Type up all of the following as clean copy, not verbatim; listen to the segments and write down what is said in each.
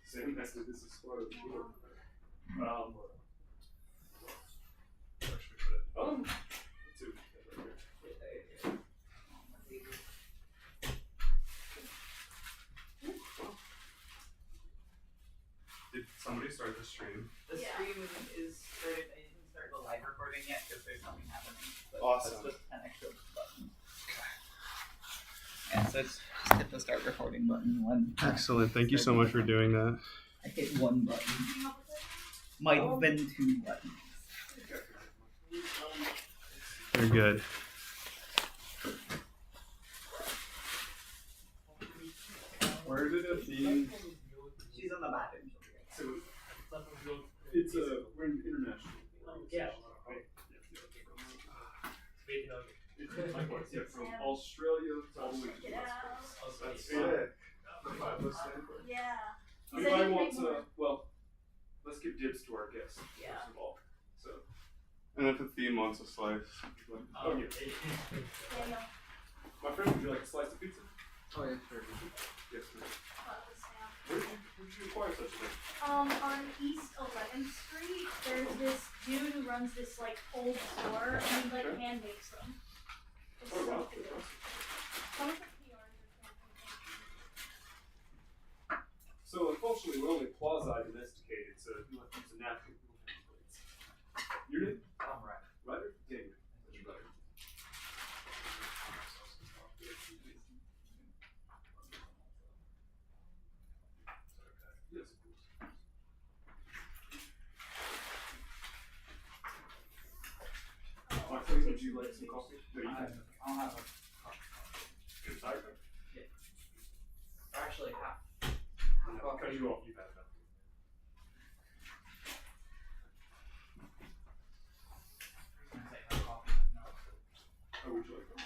Same message. This is part of the book. Let's see. Did somebody start the stream? The stream is started. I didn't start the live recording yet because there's something happening. But Awesome. That's just an extra button. Yeah, so just hit the start recording button when. Excellent. Thank you so much for doing that. I hit one button. Might have been two buttons. You're good. Where did Athene? She's on the back end. So it's we're international. Yeah. Yeah, from Australia to all the way to the West Coast. That's the 5 of us stand for. Yeah. If I want to, well, let's give dibs to our guests Yeah. first of all. So, and if Athene wants a slice, oh yeah. Daniel. My friend, would you like a slice of pizza? Oh yeah, sure. Yes, ma'am. Where did you acquire such a thing? On East 11th Street, there's this dude who runs this like old store, and he like Okay. hand makes them. It's Oh so wow. good. Some of the PRs are So unfortunately, we're only quasi-domesticated, so you have to use a napkin. Your name? I'm right. Ryder? Daniel. That's your Ryder. Yes, of course. My friend, would you like some coffee? No, you can. I'll have a. Good tiger. Actually, half. I'll cut you off. You have that. I was gonna say half coffee. No. Oh, would you like that?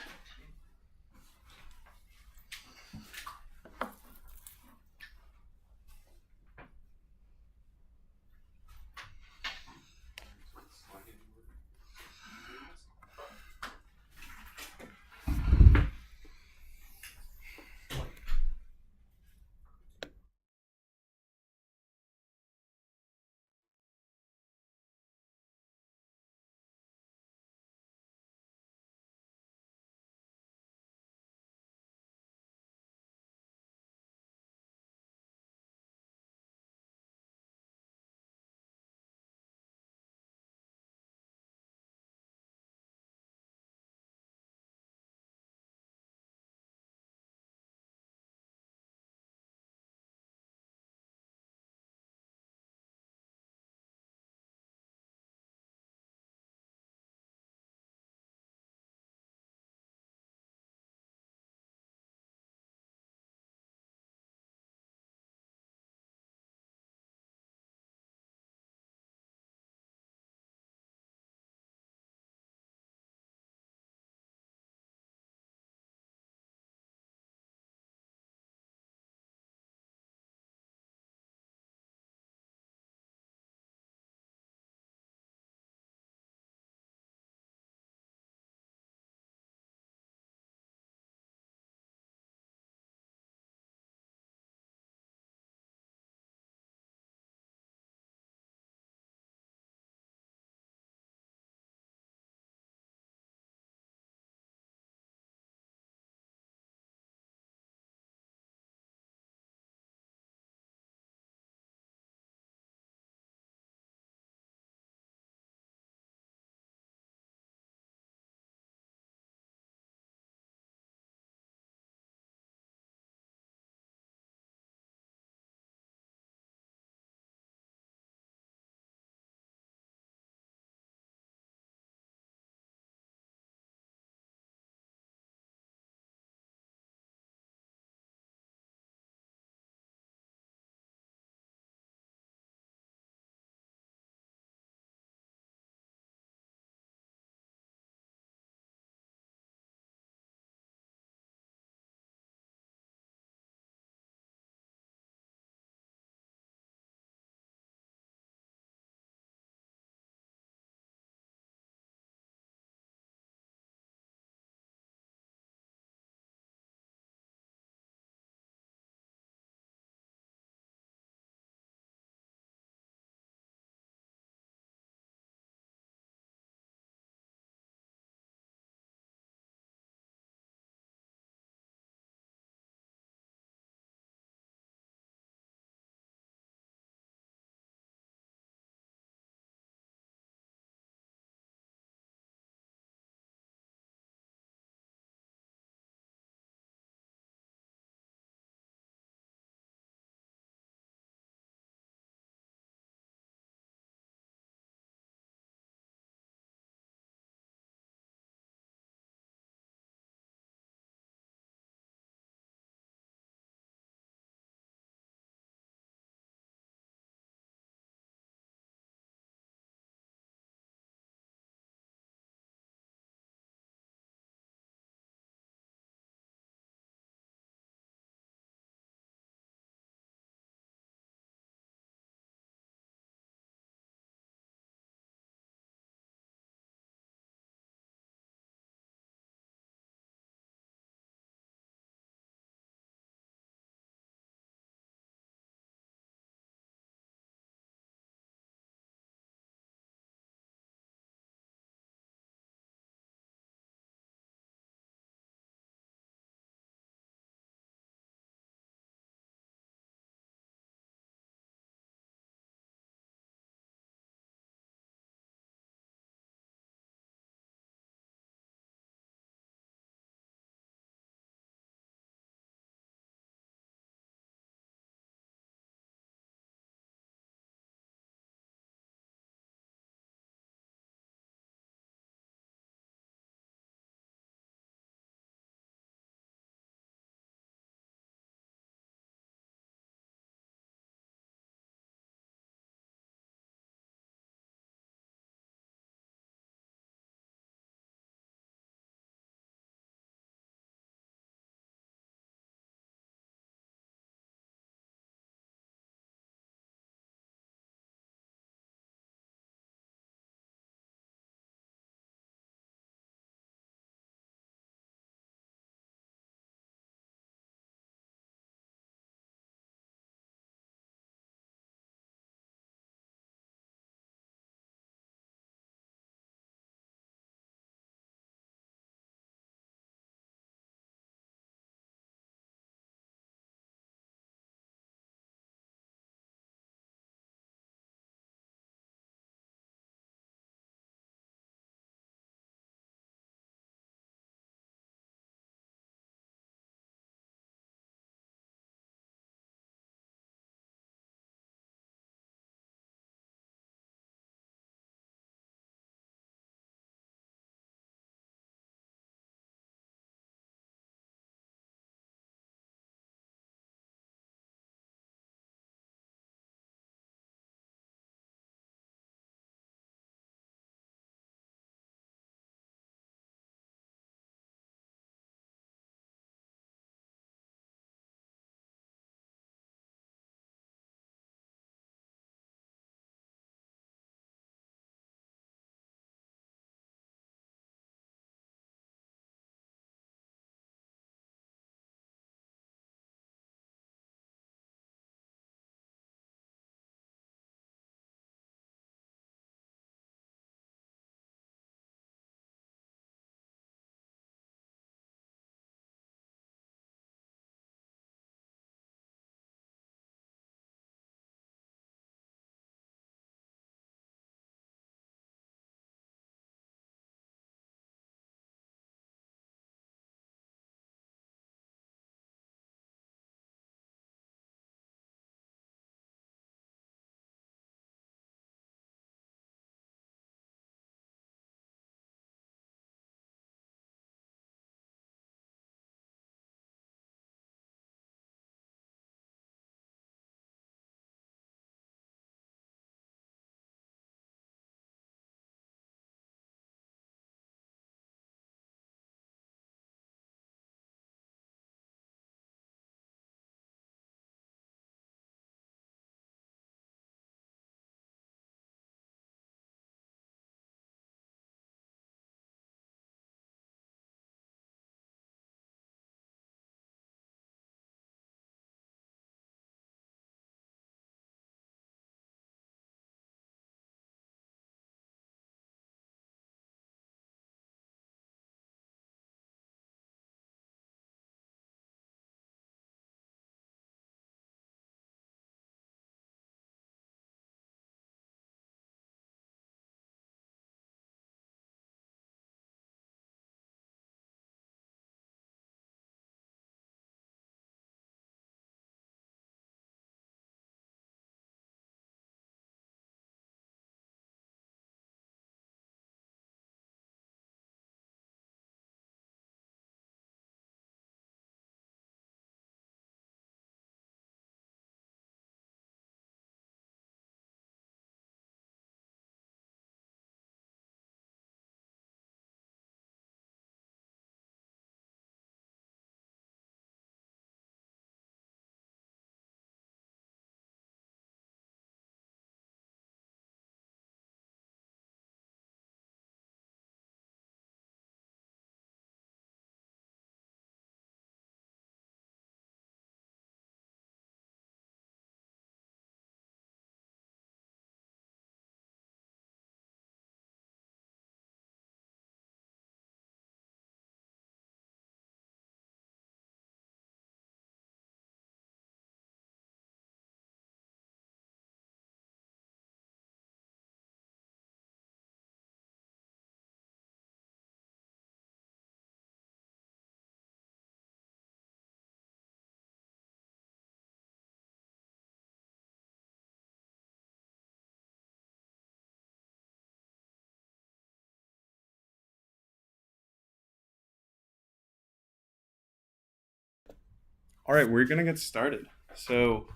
All right, we're going to get started. So,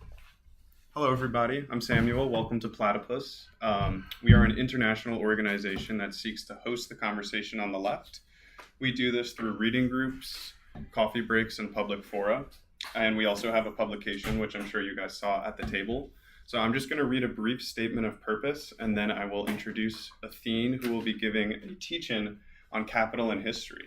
hello everybody, I'm Samuel. Welcome to Platypus. We are an international organization that seeks to host the conversation on the left. We do this through reading groups, coffee breaks, and public fora. And we also have a publication, which I'm sure you guys saw at the table. So I'm just going to read a brief statement of purpose, and then I will introduce Athene, who will be giving a teach-in on capital and history.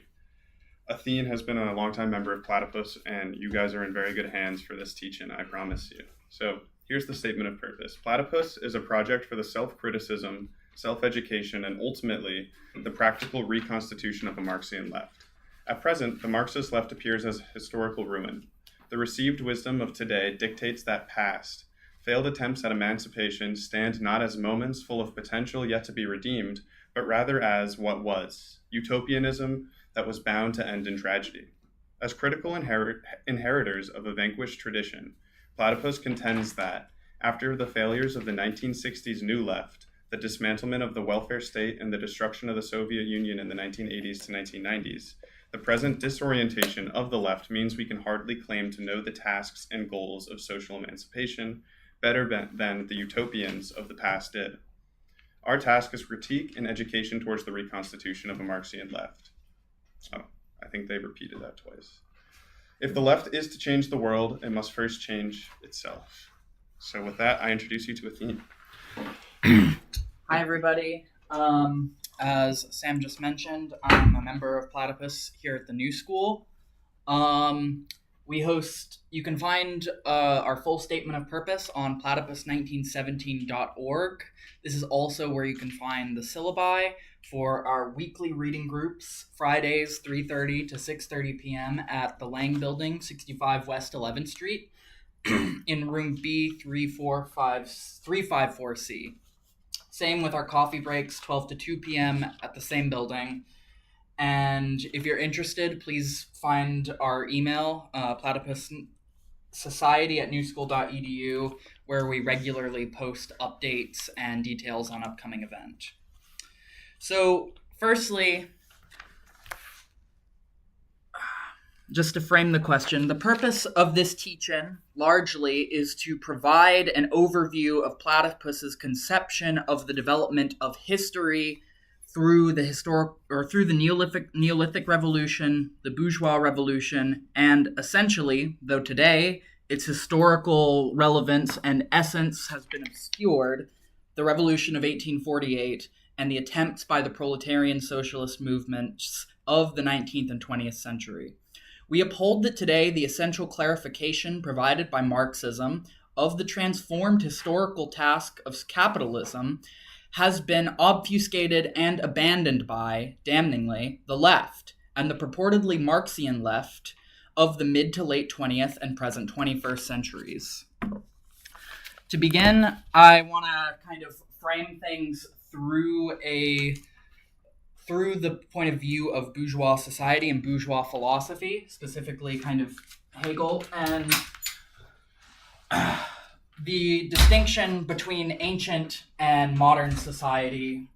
Athene has been a longtime member of Platypus, and you guys are in very good hands for this teach-in, I promise you. So here's the statement of purpose. Platypus is a project for the self-criticism, self-education, and ultimately the practical reconstitution of a Marxian left. At present, the Marxist left appears as historical ruin. The received wisdom of today dictates that past, failed attempts at emancipation stand not as moments full of potential yet to be redeemed, but rather as what was, utopianism that was bound to end in tragedy. As critical inheritors of a vanquished tradition, Platypus contends that, after the failures of the 1960s New Left, the dismantlement of the welfare state, and the destruction of the Soviet Union in the 1980s to 1990s, the present disorientation of the left means we can hardly claim to know the tasks and goals of social emancipation better than the utopians of the past did. Our task is critique and education towards the reconstitution of a Marxian left. Oh, I think they repeated that twice. If the left is to change the world, it must first change itself. So with that, I introduce you to Athene. Hi, everybody. As Sam just mentioned, I'm a member of Platypus here at the New School. You can find our full statement of purpose on platypus1917.org. This is also where you can find the syllabi for our weekly reading groups, Fridays, 3:30 to 6:30 p.m. at the Lang Building, 65 West 11th Street, in room B354C. Same with our coffee breaks, 12 to 2 p.m. at the same building. And if you're interested, please find our email, platypussociety@newschool.edu, where we regularly post updates and details on upcoming event. So, firstly, just to frame the question, the purpose of this teach-in largely is to provide an overview of Platypus's conception of the development of history through the Neolithic Revolution, the Bourgeois Revolution, and essentially, though today its historical relevance and essence has been obscured, the Revolution of 1848 and the attempts by the proletarian socialist movements of the 19th and 20th century. We uphold that today the essential clarification provided by Marxism of the transformed historical task of capitalism has been obfuscated and abandoned by, damningly, the left, and the purportedly Marxian left of the mid to late 20th and present 21st centuries. To begin, I want to kind of frame things through the point of view of bourgeois society and bourgeois philosophy, specifically kind of Hegel, and the distinction between ancient and modern society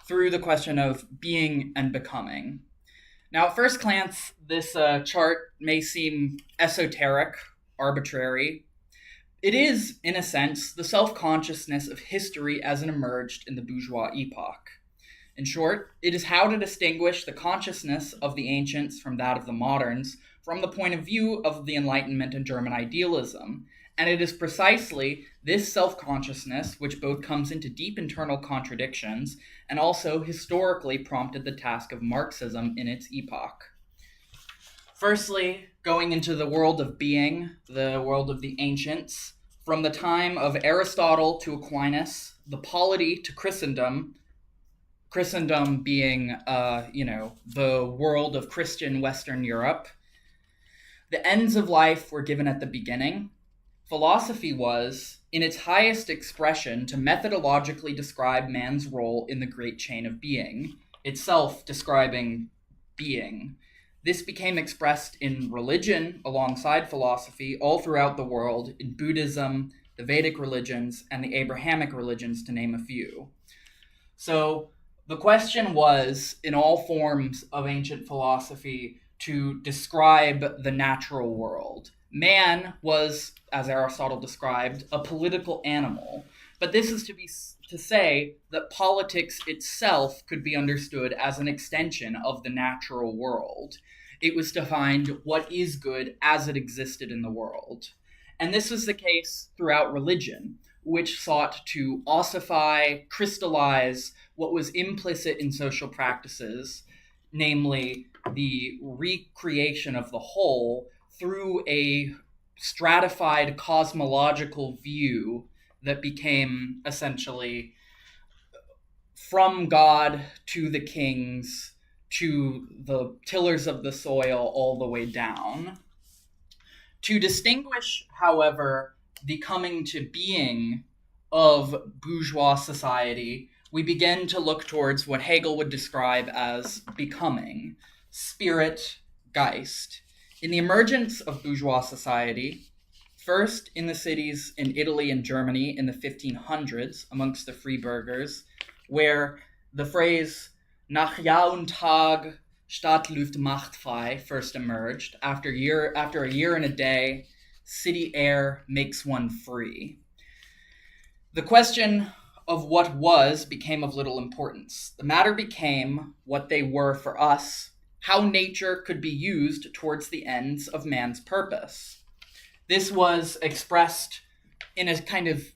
through the question of being and becoming. Now, at first glance, this chart may seem esoteric, arbitrary. It is, in a sense, the self-consciousness of history as it emerged in the bourgeois epoch. In short, it is how to distinguish the consciousness of the ancients from that of the moderns from the point of view of the Enlightenment and German idealism. And it is precisely this self-consciousness which both comes into deep internal contradictions and also historically prompted the task of Marxism in its epoch. Firstly, going into the world of being, the world of the ancients, from the time of Aristotle to Aquinas, the polity to Christendom being, the world of Christian Western Europe. The ends of life were given at the beginning. Philosophy was, in its highest expression, to methodologically describe man's role in the great chain of being, itself describing being. This became expressed in religion alongside philosophy all throughout the world, in Buddhism, the Vedic religions, and the Abrahamic religions, to name a few. So the question was, in all forms of ancient philosophy, to describe the natural world. Man was, as Aristotle described, a political animal. But this is to say that politics itself could be understood as an extension of the natural world. It was to find what is good as it existed in the world. And this was the case throughout religion, which sought to ossify, crystallize what was implicit in social practices, namely the recreation of the whole through a stratified cosmological view that became essentially from God to the kings to the tillers of the soil all the way down. To distinguish, however, the coming to being of bourgeois society, we begin to look towards what Hegel would describe as becoming, spirit, Geist. In the emergence of bourgeois society, first in the cities in Italy and Germany in the 1500s amongst the free burghers, where the phrase nach Jahr und Tag Stadt Luft macht frei first emerged. After a year and a day, city air makes one free. The question of what was became of little importance. The matter became what they were for us, how nature could be used towards the ends of man's purpose. This was expressed in a kind of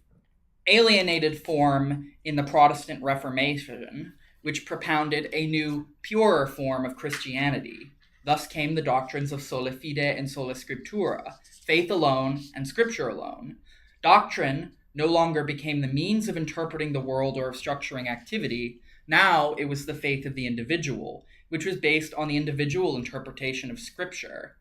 alienated form in the Protestant Reformation, which propounded a new, purer form of Christianity. Thus came the doctrines of sola fide and sola scriptura, faith alone and scripture alone. Doctrine no longer became the means of interpreting the world or of structuring activity. Now it was the faith of the individual, which was based on the individual interpretation of scripture.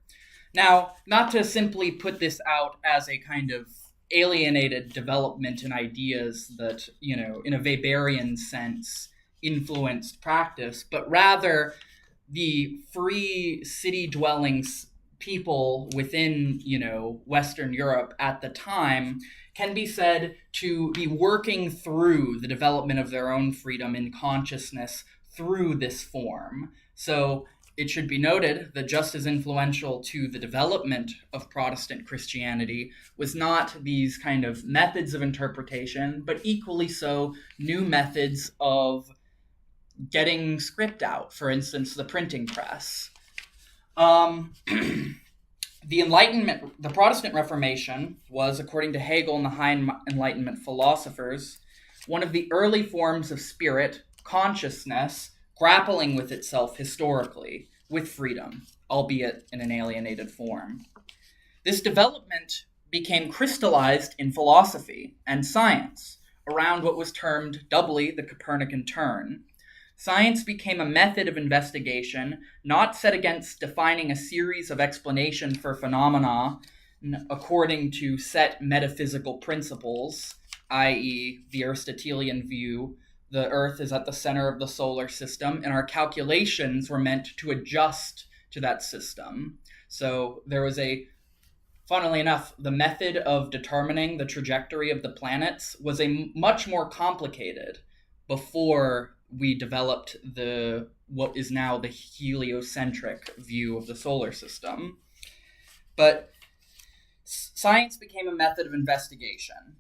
Now, not to simply put this out as a kind of alienated development in ideas that, in a Weberian sense, influenced practice, but rather the free city-dwelling people within, Western Europe at the time can be said to be working through the development of their own freedom in consciousness through this form. So it should be noted that just as influential to the development of Protestant Christianity was not these kind of methods of interpretation, but equally so new methods of getting script out, for instance, the printing press. The Protestant Reformation was, according to Hegel and the High Enlightenment philosophers, one of the early forms of spirit, consciousness, grappling with itself historically, with freedom, albeit in an alienated form. This development became crystallized in philosophy and science around what was termed doubly the Copernican turn. Science became a method of investigation not set against defining a series of explanations for phenomena according to set metaphysical principles, i.e., the Aristotelian view, the Earth is at the center of the solar system, and our calculations were meant to adjust to that system. So there was funnily enough, the method of determining the trajectory of the planets was a much more complicated before we developed what is now the heliocentric view of the solar system. But science became a method of investigation,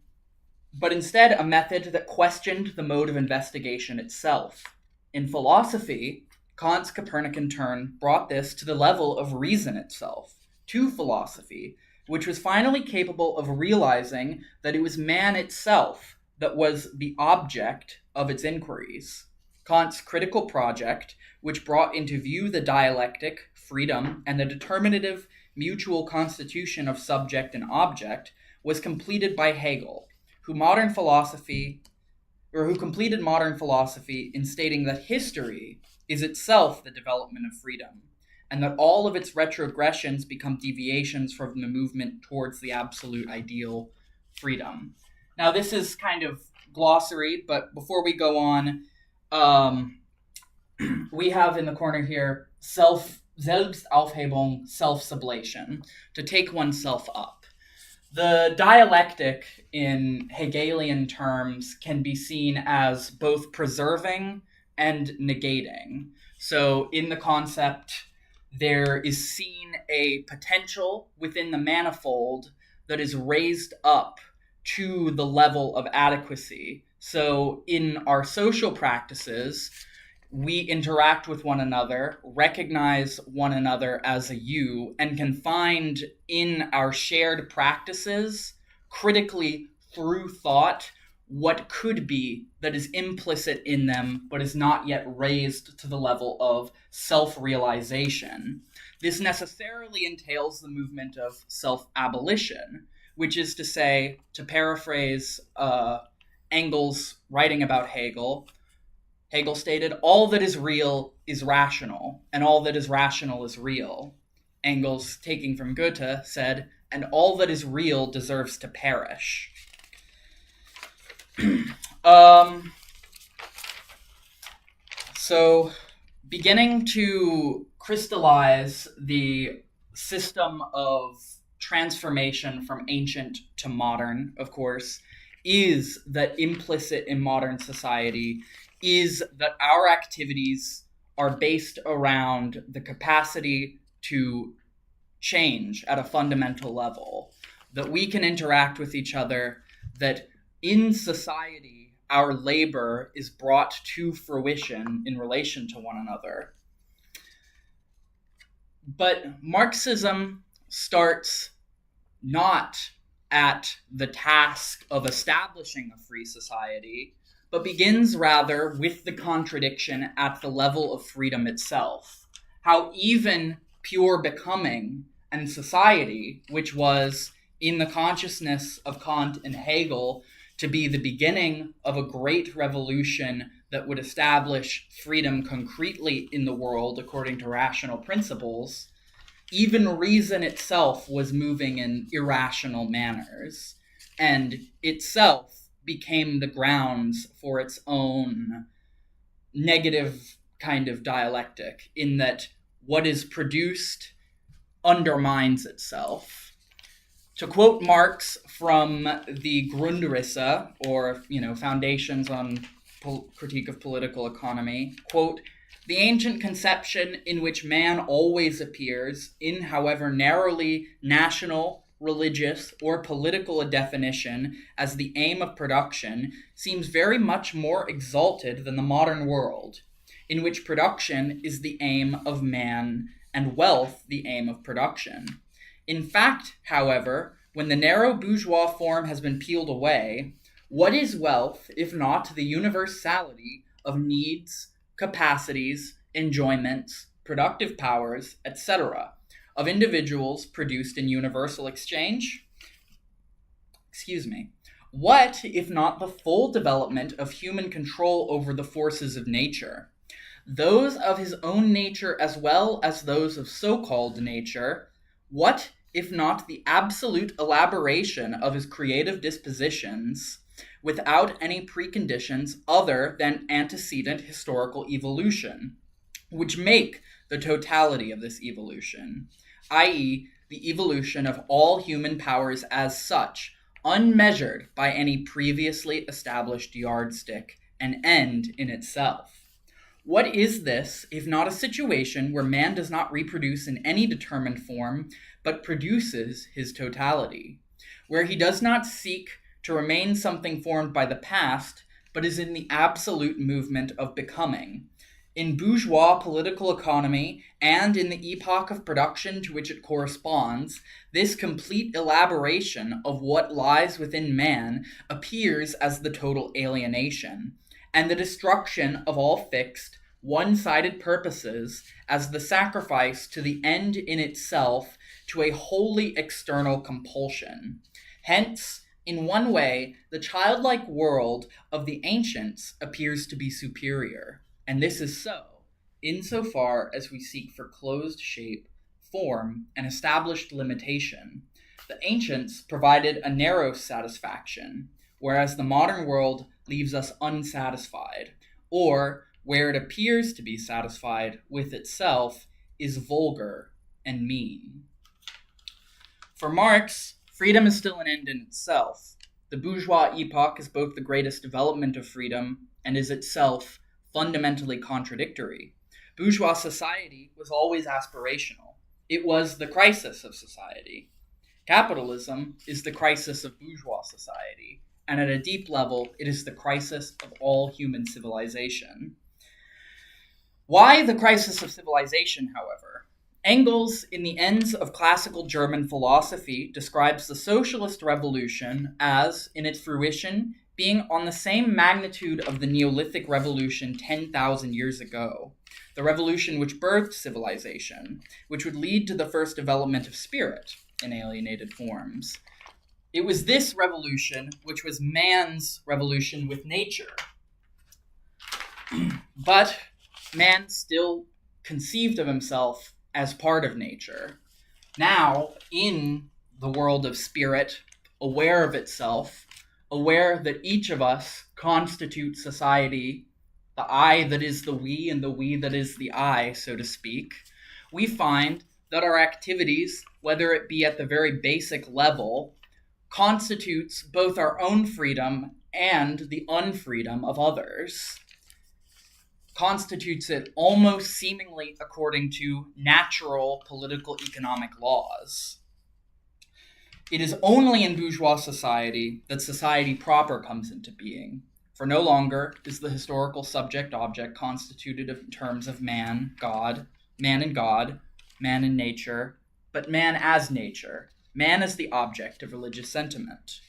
but instead a method that questioned the mode of investigation itself. In philosophy, Kant's Copernican turn brought this to the level of reason itself, to philosophy, which was finally capable of realizing that it was man itself that was the object of its inquiries. Kant's critical project, which brought into view the dialectic, freedom, and the determinative mutual constitution of subject and object, was completed by Hegel, who completed modern philosophy in stating that history is itself the development of freedom, and that all of its retrogressions become deviations from the movement towards the absolute ideal freedom. Now, this is kind of glossary, but before we go on, we have in the corner here Selbstaufhebung, self-sublation, to take oneself up. The dialectic in Hegelian terms can be seen as both preserving and negating. So in the concept, there is seen a potential within the manifold that is raised up to the level of adequacy. So in our social practices, we interact with one another, recognize one another as a you, and can find in our shared practices, critically through thought, what could be that is implicit in them but is not yet raised to the level of self-realization. This necessarily entails the movement of self-abolition, which is to say, to paraphrase Engels writing about Hegel, Hegel stated, "All that is real is rational, and all that is rational is real." Engels, taking from Goethe, said, "And all that is real deserves to perish." So, beginning to crystallize the system of transformation from ancient to modern, of course, is that implicit in modern society is that our activities are based around the capacity to change at a fundamental level, that we can interact with each other, that in society our labor is brought to fruition in relation to one another. But Marxism starts not at the task of establishing a free society, but begins rather with the contradiction at the level of freedom itself. How even pure becoming and society, which was in the consciousness of Kant and Hegel to be the beginning of a great revolution that would establish freedom concretely in the world according to rational principles, even reason itself was moving in irrational manners, and itself became the grounds for its own negative kind of dialectic, in that what is produced undermines itself. To quote Marx from the Grundrisse, or Foundations on Critique of Political Economy, quote, "The ancient conception in which man always appears, in however narrowly national, religious, or political a definition, as the aim of production, seems very much more exalted than the modern world, in which production is the aim of man and wealth the aim of production. In fact, however, when the narrow bourgeois form has been peeled away, what is wealth if not the universality of needs, capacities, enjoyments, productive powers, etc., of individuals produced in universal exchange? What if not the full development of human control over the forces of nature, those of his own nature as well as those of so-called nature? What if not the absolute elaboration of his creative dispositions without any preconditions other than antecedent historical evolution, which make the totality of this evolution, i.e., the evolution of all human powers as such, unmeasured by any previously established yardstick, an end in itself? What is this, if not a situation where man does not reproduce in any determined form, but produces his totality, where he does not seek to remain something formed by the past, but is in the absolute movement of becoming? In bourgeois political economy, and in the epoch of production to which it corresponds, this complete elaboration of what lies within man appears as the total alienation, and the destruction of all fixed, one-sided purposes as the sacrifice to the end in itself to a wholly external compulsion. Hence, in one way, the childlike world of the ancients appears to be superior, and this is so, insofar as we seek for closed shape, form, and established limitation. The ancients provided a narrow satisfaction, whereas the modern world leaves us unsatisfied, or, where it appears to be satisfied with itself, is vulgar and mean. For Marx, freedom is still an end in itself. The bourgeois epoch is both the greatest development of freedom and is itself fundamentally contradictory. bourgeois society was always aspirational. It was the crisis of society. Capitalism is the crisis of bourgeois society, and at a deep level, it is the crisis of all human civilization. Why the crisis of civilization, however? Engels, in the Ends of Classical German Philosophy, describes the socialist revolution as, in its fruition, being on the same magnitude of the Neolithic Revolution 10,000 years ago, the revolution which birthed civilization, which would lead to the first development of spirit in alienated forms. It was this revolution which was man's revolution with nature. But man still conceived of himself as part of nature. Now, in the world of spirit, aware of itself, aware that each of us constitute society, the I that is the we and the we that is the I, so to speak, we find that our activities, whether it be at the very basic level, constitutes both our own freedom and the unfreedom of others, constitutes it almost seemingly according to natural political economic laws. It is only in bourgeois society that society proper comes into being, for no longer is the historical subject-object constituted in terms of man, God, man and God, man and nature, but man as nature, man as the object of religious sentiment.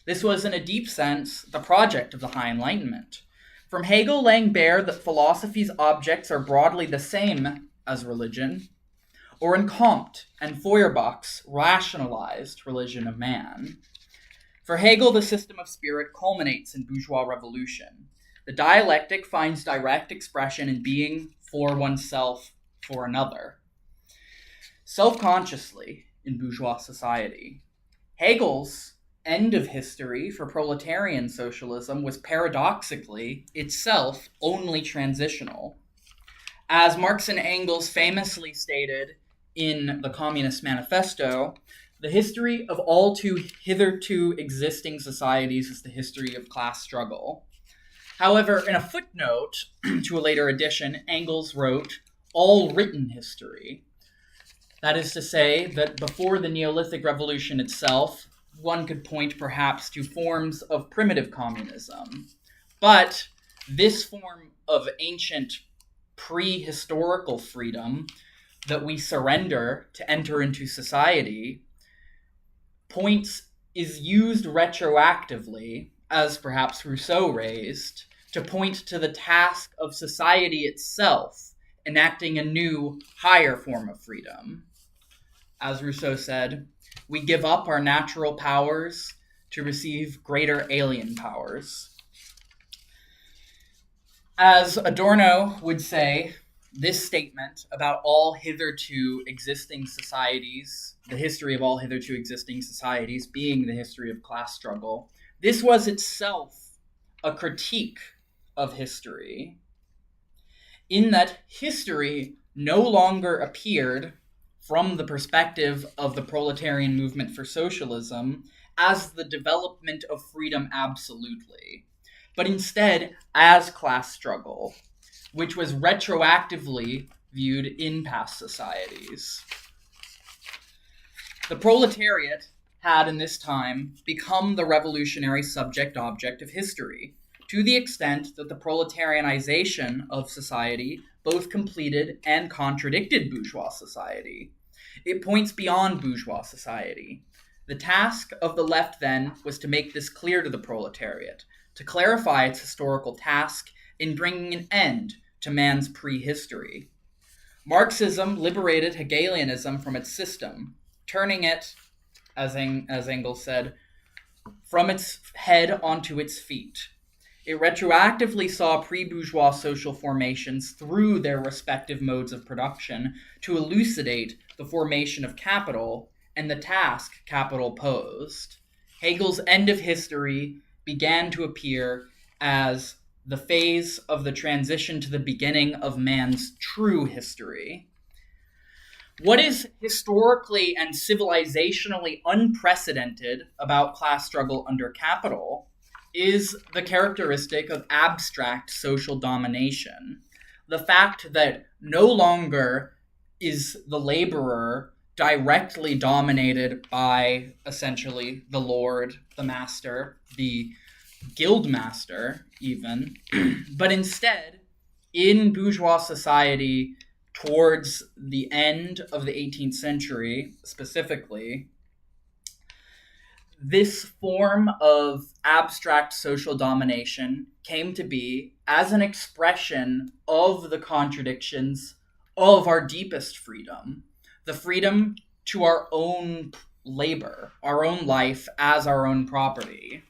This was, in a deep sense, the project of the High Enlightenment. From Hegel laying bare that philosophy's objects are broadly the same as religion, or in Comte and Feuerbach's rationalized religion of man. For Hegel, the system of spirit culminates in bourgeois revolution. The dialectic finds direct expression in being for oneself, for another. Self-consciously in bourgeois society. Hegel's end of history for proletarian socialism was paradoxically itself only transitional. As Marx and Engels famously stated in the Communist Manifesto, the history of all hitherto existing societies is the history of class struggle. However, in a footnote to a later edition, Engels wrote, all written history. That is to say that before the Neolithic Revolution itself, one could point perhaps to forms of primitive communism. But this form of ancient prehistorical freedom that we surrender to enter into society is used retroactively, as perhaps Rousseau raised, to point to the task of society itself enacting a new, higher form of freedom. As Rousseau said, we give up our natural powers to receive greater alien powers. As Adorno would say, this statement about all hitherto existing societies, the history of all hitherto existing societies being the history of class struggle, this was itself a critique of history, in that history no longer appeared from the perspective of the proletarian movement for socialism as the development of freedom absolutely, but instead as class struggle, which was retroactively viewed in past societies. The proletariat had in this time become the revolutionary subject-object of history, to the extent that the proletarianization of society both completed and contradicted bourgeois society. It points beyond bourgeois society. The task of the left then was to make this clear to the proletariat, to clarify its historical task in bringing an end to man's prehistory. Marxism liberated Hegelianism from its system, turning it, as Engels said, from its head onto its feet. It retroactively saw pre-bourgeois social formations through their respective modes of production to elucidate the formation of capital and the task capital posed. Hegel's end of history began to appear as the phase of the transition to the beginning of man's true history. What is historically and civilizationally unprecedented about class struggle under capital is the characteristic of abstract social domination. the fact that no longer is the laborer directly dominated by essentially the lord, the master, the guild master even, but instead in bourgeois society towards the end of the 18th century specifically, this form of abstract social domination came to be as an expression of the contradictions of our deepest freedom, the freedom to our own labor, our own life as our own property.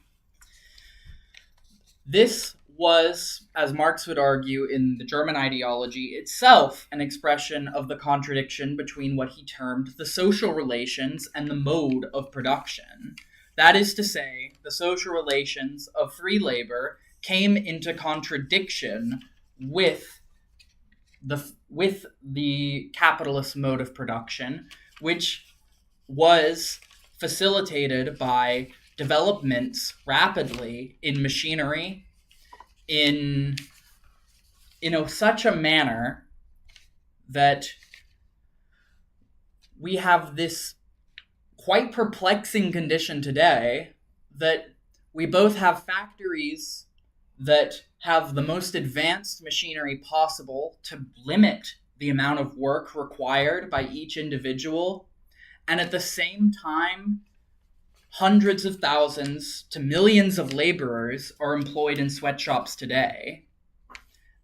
This was, as Marx would argue in the German ideology, itself an expression of the contradiction between what he termed the social relations and the mode of production. That is to say, the social relations of free labor came into contradiction with the capitalist mode of production, which was facilitated by developments rapidly in machinery in such a manner that we have this quite perplexing condition today that we both have factories that have the most advanced machinery possible to limit the amount of work required by each individual, and at the same time, hundreds of thousands to millions of laborers are employed in sweatshops today.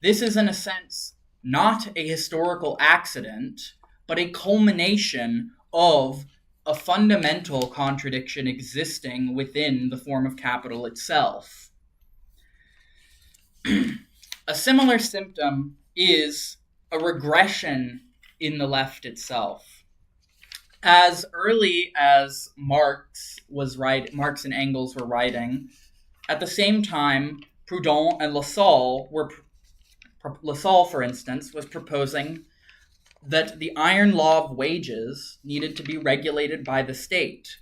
This is, in a sense, not a historical accident, but a culmination of a fundamental contradiction existing within the form of capital itself. A similar symptom is a regression in the left itself. As early as Marx and Engels were writing, at the same time, Proudhon and Lassalle, for instance, was proposing that the iron law of wages needed to be regulated by the state.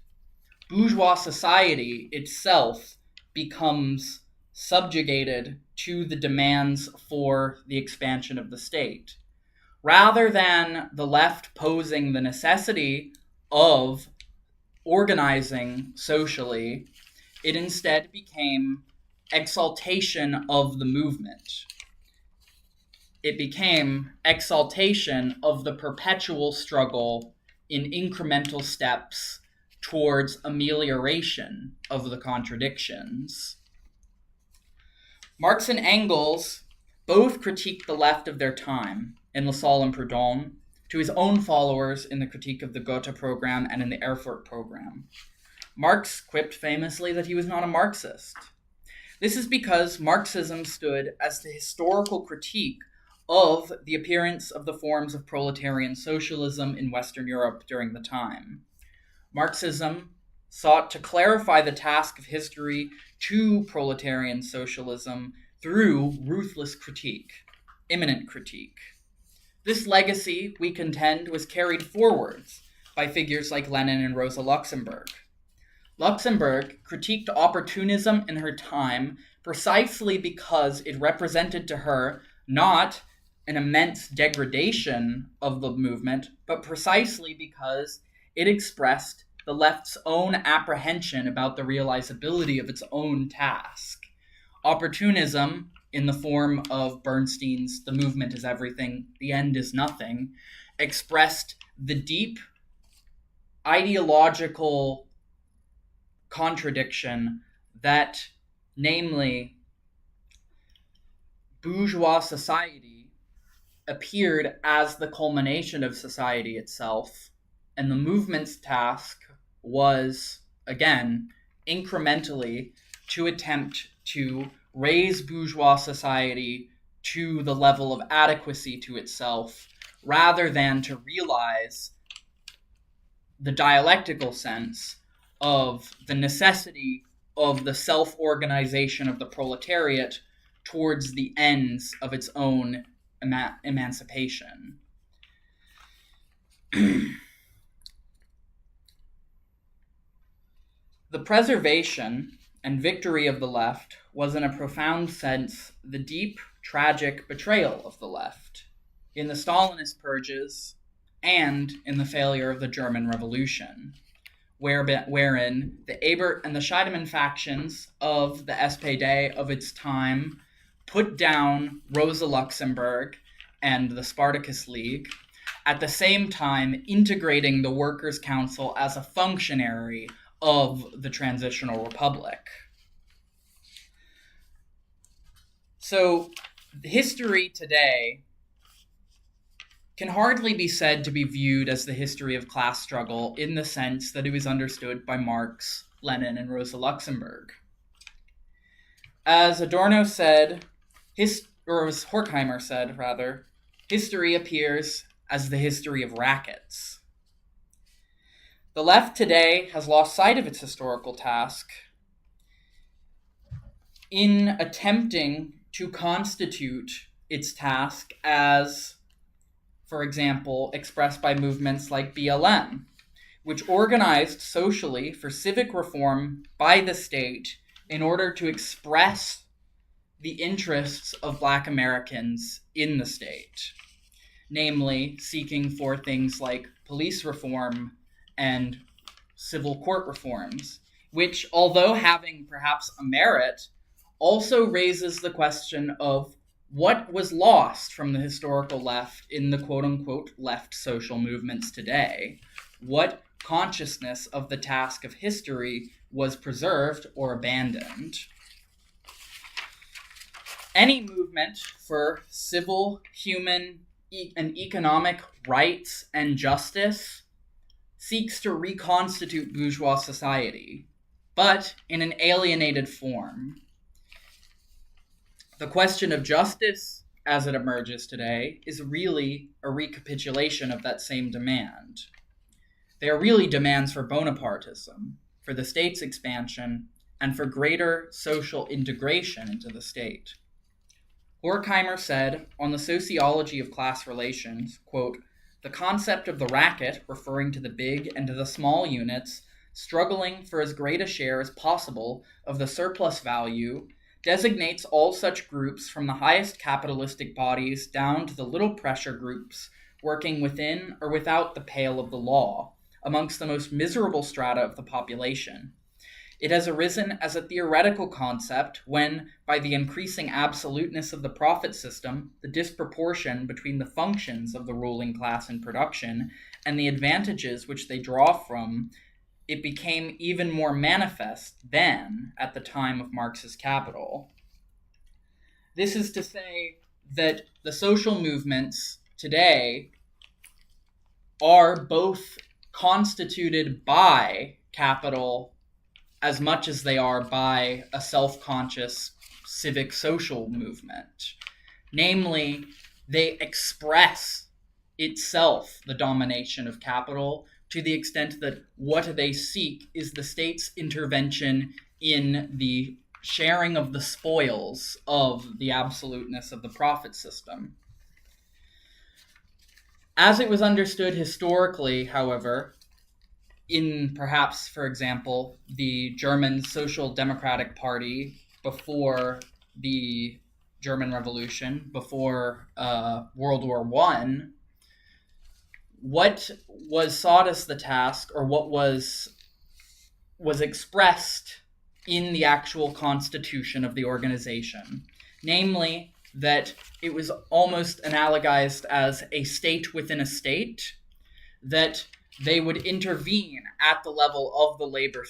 Bourgeois society itself becomes subjugated to the demands for the expansion of the state. Rather than the left posing the necessity of organizing socially, it instead became exaltation of the movement. It became exaltation of the perpetual struggle in incremental steps towards amelioration of the contradictions. Marx and Engels both critiqued the left of their time, in Lassalle and Proudhon, to his own followers in the critique of the Gotha program and in the Erfurt program. Marx quipped famously that he was not a Marxist. This is because Marxism stood as the historical critique of the appearance of the forms of proletarian socialism in Western Europe during the time. Marxism sought to clarify the task of history to proletarian socialism through ruthless critique, immanent critique. This legacy, we contend, was carried forwards by figures like Lenin and Rosa Luxemburg. Luxemburg critiqued opportunism in her time precisely because it represented to her not an immense degradation of the movement, but precisely because it expressed the left's own apprehension about the realizability of its own task. Opportunism, in the form of Bernstein's "The movement is everything, the end is nothing," expressed the deep ideological contradiction that, namely, bourgeois society appeared as the culmination of society itself, and the movement's task was, again, incrementally to attempt to raise bourgeois society to the level of adequacy to itself, rather than to realize the dialectical sense of the necessity of the self-organization of the proletariat towards the ends of its own emancipation. The preservation and victory of the left was in a profound sense the deep tragic betrayal of the left in the Stalinist purges and in the failure of the German Revolution, wherein the Ebert and the Scheidemann factions of the SPD of its time put down Rosa Luxemburg and the Spartacus League, at the same time integrating the Workers' Council as a functionary of the Transitional Republic. So, history today can hardly be said to be viewed as the history of class struggle in the sense that it was understood by Marx, Lenin, and Rosa Luxemburg. As Adorno said, or as Horkheimer said, rather, history appears as the history of rackets. The left today has lost sight of its historical task in attempting to constitute its task as, for example, expressed by movements like BLM, which organized socially for civic reform by the state in order to express the interests of Black Americans in the state, namely seeking for things like police reform and civil court reforms, which, although having perhaps a merit, also raises the question of what was lost from the historical left in the quote-unquote left social movements today. What consciousness of the task of history was preserved or abandoned? Any movement for civil, human, and economic rights and justice seeks to reconstitute bourgeois society, but in an alienated form. The question of justice, as it emerges today, is really a recapitulation of that same demand. They are really demands for Bonapartism, for the state's expansion, and for greater social integration into the state. Horkheimer said, on the sociology of class relations, quote, "The concept of the racket, referring to the big and to the small units, struggling for as great a share as possible of the surplus value, designates all such groups from the highest capitalistic bodies down to the little pressure groups working within or without the pale of the law, amongst the most miserable strata of the population. It has arisen as a theoretical concept when, by the increasing absoluteness of the profit system, the disproportion between the functions of the ruling class in production and the advantages which they draw from it became even more manifest than at the time of Marx's Capital." This is to say that the social movements today are both constituted by capital as much as they are by a self-conscious civic social movement. Namely, they express itself the domination of capital to the extent that what they seek is the state's intervention in the sharing of the spoils of the absoluteness of the profit system. As it was understood historically, however, in perhaps, for example, the German Social Democratic Party before the German Revolution, before World War I, what was sought as the task, or what was expressed in the actual constitution of the organization, namely that it was almost analogized as a state within a state, that they would intervene at the level of the labor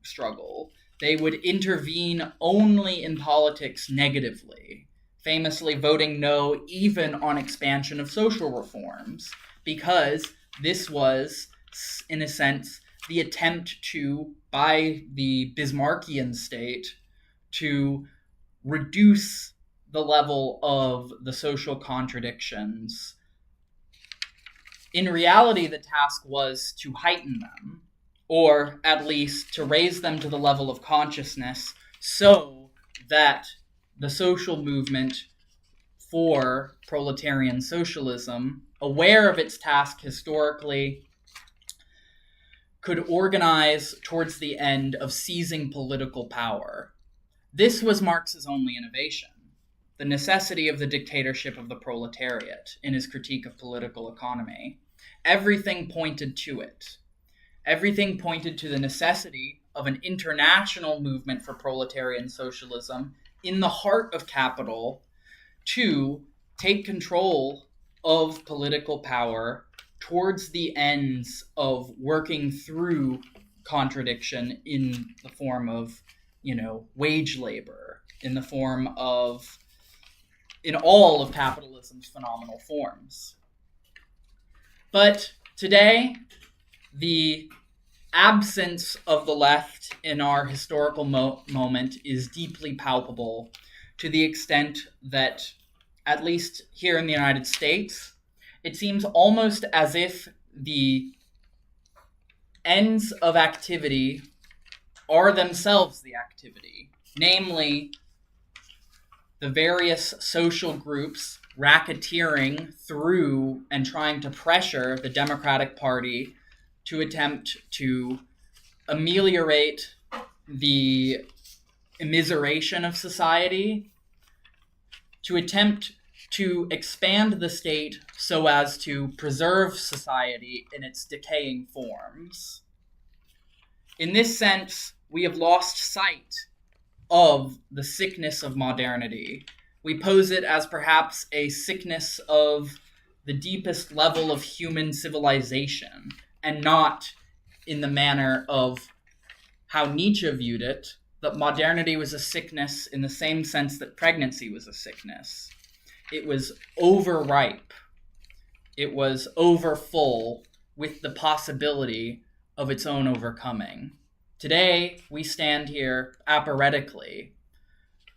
struggle. They would intervene only in politics negatively, famously voting no even on expansion of social reforms, because this was, in a sense, the attempt to, by the Bismarckian state, to reduce the level of the social contradictions. In reality, the task was to heighten them, or at least to raise them to the level of consciousness so that the social movement for proletarian socialism, aware of its task historically, could organize towards the end of seizing political power. This was Marx's only innovation. the necessity of the dictatorship of the proletariat in his critique of political economy. Everything pointed to it. Everything pointed to the necessity of an international movement for proletarian socialism in the heart of capital to take control of political power towards the ends of working through contradiction in the form of, wage labor, in the form of, in all of capitalism's phenomenal forms. But today, the absence of the left in our historical moment is deeply palpable, to the extent that, at least here in the United States, it seems almost as if the ends of activity are themselves the activity, namely the various social groups racketeering through and trying to pressure the Democratic Party to attempt to ameliorate the immiseration of society, to attempt to expand the state so as to preserve society in its decaying forms. In this sense, we have lost sight of the sickness of modernity. We pose it as perhaps a sickness of the deepest level of human civilization, and not in the manner of how Nietzsche viewed it, that modernity was a sickness in the same sense that pregnancy was a sickness. It was overripe. It was overfull with the possibility of its own overcoming. Today, we stand here apparetically,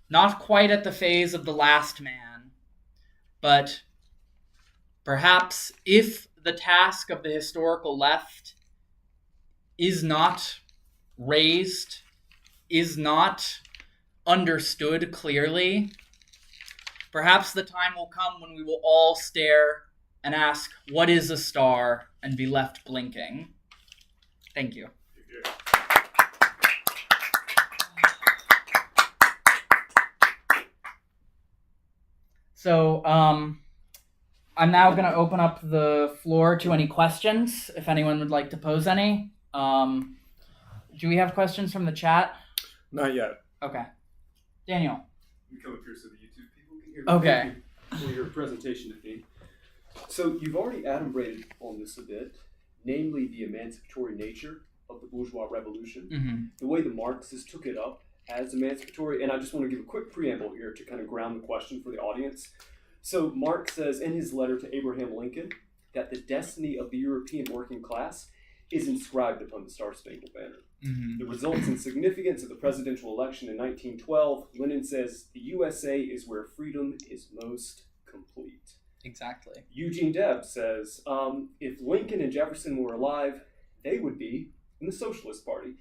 not quite at the phase of the last man, but perhaps if the task of the historical left is not raised, is not understood clearly, perhaps the time will come when we will all stare and ask, what is a star, and be left blinking. Thank you. So, I'm now going to open up the floor to any questions, if anyone would like to pose any. Do we have questions from the chat? Not yet. Okay. Daniel. You come up here so the YouTube people can hear me. Okay. Thank you for your presentation, Athene. So you've already adumbrated on this a bit, namely the emancipatory nature of the bourgeois revolution, the way the Marxists took it up as emancipatory, and I just want to give a quick preamble here to kind of ground the question for the audience. So Marx says in his letter to Abraham Lincoln that the destiny of the European working class is inscribed upon the Star-Spangled Banner. The results and significance of the presidential election in 1912, Lenin says the USA is where freedom is most complete. Exactly. Eugene Debs says if Lincoln and Jefferson were alive, they would be in the Socialist Party.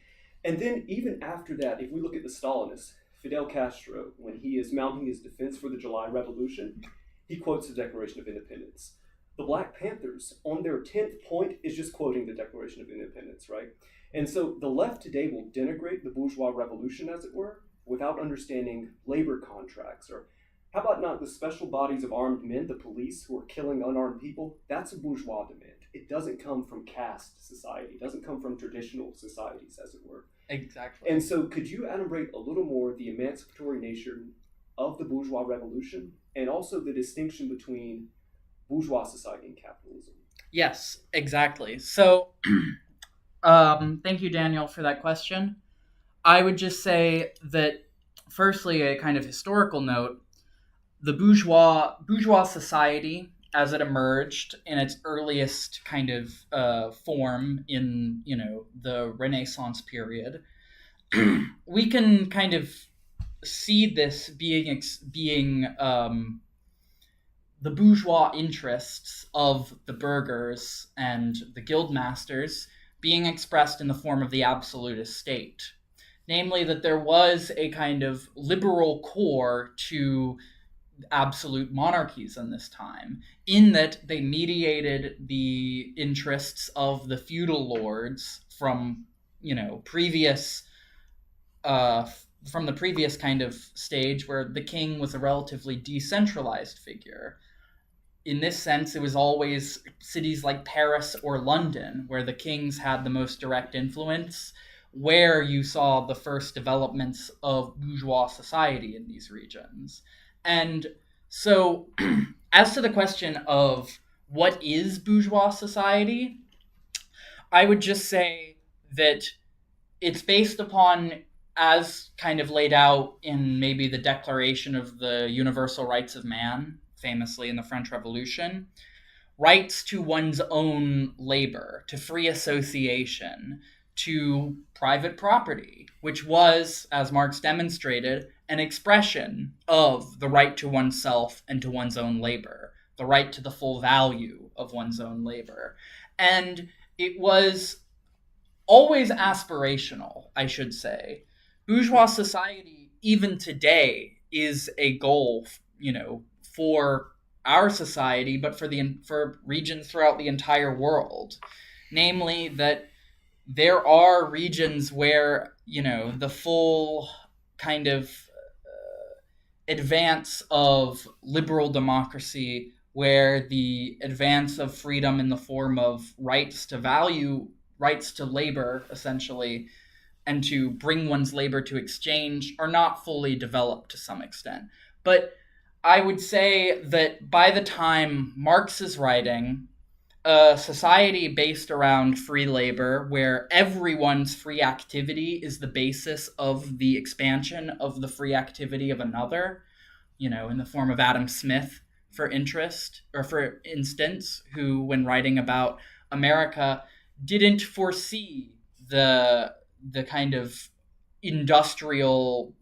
And then even after that, if we look at the Stalinists, Fidel Castro, when he is mounting his defense for the July Revolution, he quotes the Declaration of Independence. The Black Panthers, on their 10th point, is just quoting the Declaration of Independence, right? And so the left today will denigrate the bourgeois revolution, as it were, without understanding labor contracts, or how about not the special bodies of armed men, the police, who are killing unarmed people? That's a bourgeois demand. It doesn't come from caste society. It doesn't come from traditional societies, as it were. Exactly. And so could you adumbrate a little more the emancipatory nature of the bourgeois revolution, and also the distinction between bourgeois society and capitalism? Yes, exactly. So, thank you, Daniel, for that question. I would just say that, firstly, a kind of historical note, the bourgeois society, as it emerged in its earliest kind of form in, the Renaissance period, we can kind of see this being the bourgeois interests of the burghers and the guildmasters being expressed in the form of the absolutist state. Namely, that there was a kind of liberal core to absolute monarchies in this time, in that they mediated the interests of the feudal lords from, previous from the previous kind of stage where the king was a relatively decentralized figure. In this sense, it was always cities like Paris or London where the kings had the most direct influence, where you saw the first developments of bourgeois society in these regions. And so, as to the question of what is bourgeois society, I would just say that it's based upon, as kind of laid out in maybe the Declaration of the Universal Rights of Man, famously in the French Revolution, rights to one's own labor, to free association, to private property, which was, as Marx demonstrated, an expression of the right to oneself and to one's own labor, the right to the full value of one's own labor. And it was always aspirational, I should say. Bourgeois society, even today, is a goal, for our society, but for regions throughout the entire world. Namely, that there are regions where, the full kind of advance of liberal democracy, where the advance of freedom in the form of rights to labor, essentially, and to bring one's labor to exchange are not fully developed to some extent. But I would say that by the time Marx is writing, a society based around free labor, where everyone's free activity is the basis of the expansion of the free activity of another, in the form of Adam Smith, for instance, who, when writing about America, didn't foresee the kind of industrial,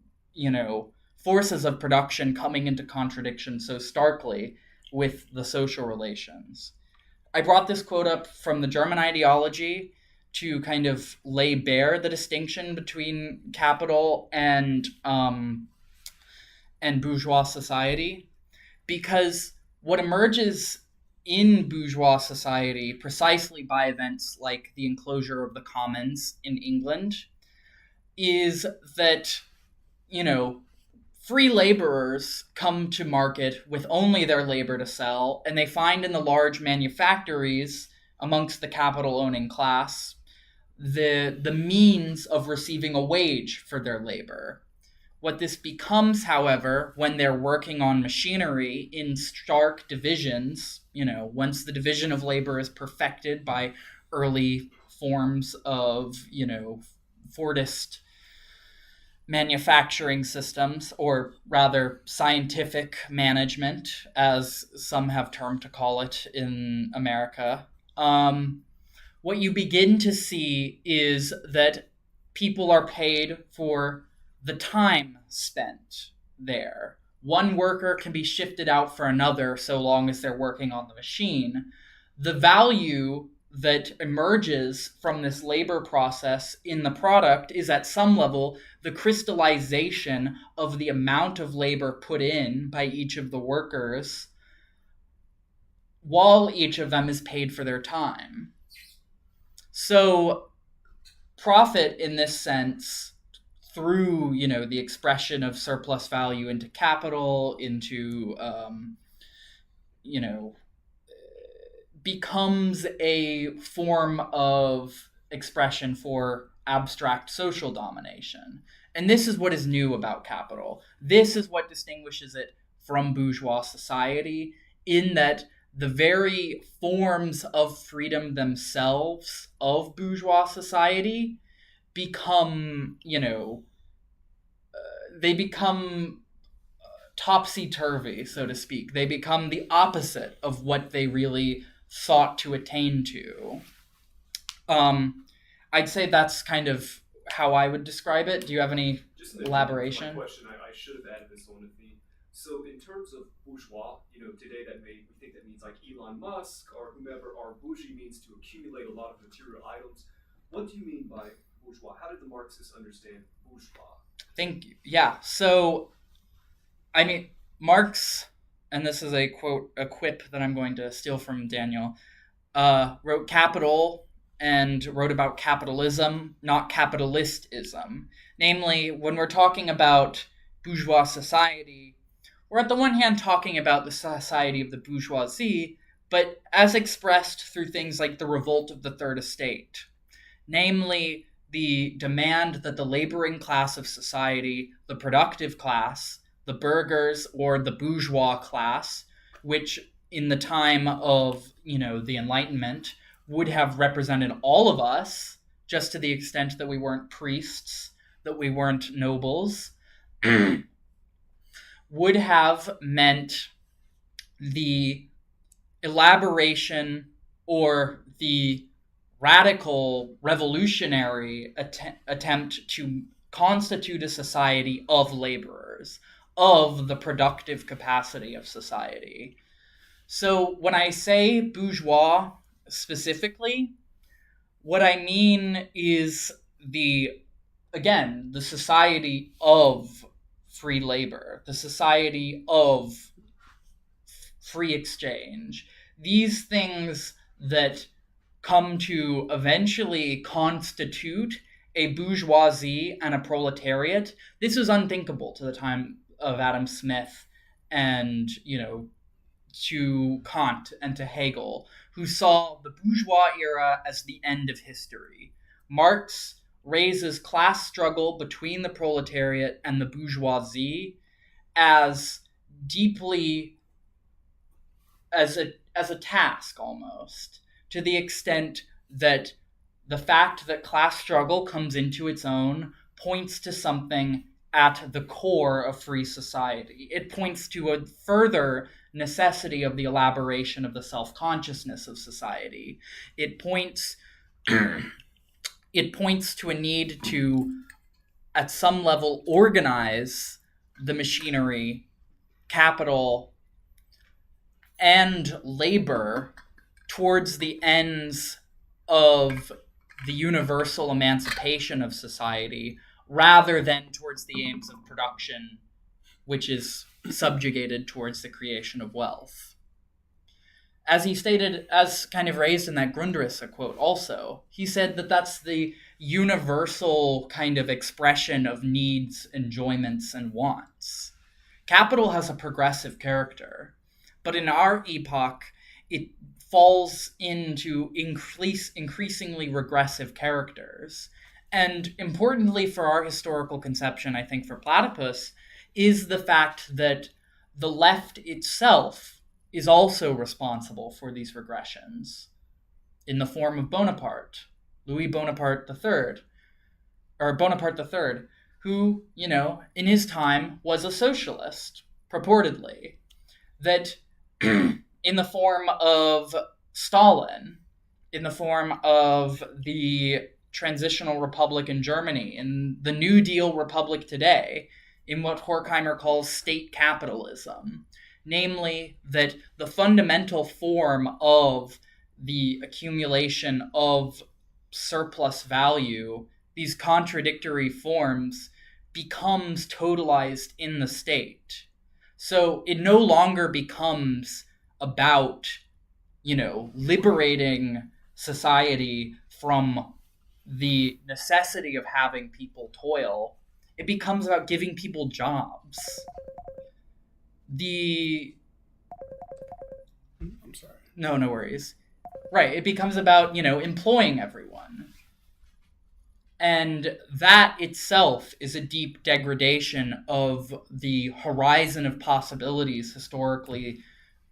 forces of production coming into contradiction so starkly with the social relations. I brought this quote up from the German ideology to kind of lay bare the distinction between capital and bourgeois society, because what emerges in bourgeois society, precisely by events like the enclosure of the commons in England, is that, free laborers come to market with only their labor to sell, and they find in the large manufactories amongst the capital-owning class the means of receiving a wage for their labor. What this becomes, however, when they're working on machinery in stark divisions, once the division of labor is perfected by early forms of, Fordist manufacturing systems, or rather scientific management, as some have termed to call it in America, what you begin to see is that people are paid for the time spent there. One worker can be shifted out for another so long as they're working on the machine. The value that emerges from this labor process in the product is, at some level, the crystallization of the amount of labor put in by each of the workers, while each of them is paid for their time. So profit, in this sense, through, the expression of surplus value into capital, into, becomes a form of expression for abstract social domination. And this is what is new about capital. This is what distinguishes it from bourgeois society, in that the very forms of freedom themselves of bourgeois society become, they become topsy-turvy, so to speak. They become the opposite of what they really sought to attain to. I'd say that's kind of how I would describe it. Do you have any elaboration? My question, I should have added this on Athene. So in terms of bourgeois, today we think that means like Elon Musk or whomever, or bourgeois means to accumulate a lot of material items. What do you mean by bourgeois? How did the Marxists understand bourgeois? Thank you. Yeah. So, Marx, and this is a quip that I'm going to steal from Daniel, wrote Capital and wrote about capitalism, not capitalistism. Namely, when we're talking about bourgeois society, we're at the one hand talking about the society of the bourgeoisie, but as expressed through things like the revolt of the Third Estate. Namely, the demand that the laboring class of society, the productive class, the burghers or the bourgeois class, which in the time of, the Enlightenment would have represented all of us, just to the extent that we weren't priests, that we weren't nobles, would have meant the elaboration or the radical revolutionary attempt to constitute a society of laborers, of the productive capacity of society. So when I say bourgeois specifically, what I mean is the society of free labor, the society of free exchange, these things that come to eventually constitute a bourgeoisie and a proletariat. This was unthinkable to the time of Adam Smith and, to Kant and to Hegel, who saw the bourgeois era as the end of history. Marx raises class struggle between the proletariat and the bourgeoisie as deeply as a task almost, to the extent that the fact that class struggle comes into its own points to something at the core of free society. It points to a further necessity of the elaboration of the self-consciousness of society. It points to a need to, at some level, organize the machinery, capital, and labor towards the ends of the universal emancipation of society, rather than towards the aims of production, which is subjugated towards the creation of wealth. As he stated, as kind of raised in that Grundrisse quote also, he said that that's the universal kind of expression of needs, enjoyments, and wants. Capital has a progressive character, but in our epoch, it falls into increasingly regressive characters. And importantly for our historical conception, I think for Platypus, is the fact that the left itself is also responsible for these regressions in the form of Bonaparte, Bonaparte III, who, in his time was a socialist, purportedly, that in the form of Stalin, in the form of the Transitional Republic in Germany, in the New Deal Republic today, in what Horkheimer calls state capitalism, namely that the fundamental form of the accumulation of surplus value, these contradictory forms, becomes totalized in the state. So it no longer becomes about, liberating society from the necessity of having people toil. It becomes about giving people jobs. I'm sorry. No worries. Right, it becomes about, employing everyone. And that itself is a deep degradation of the horizon of possibilities historically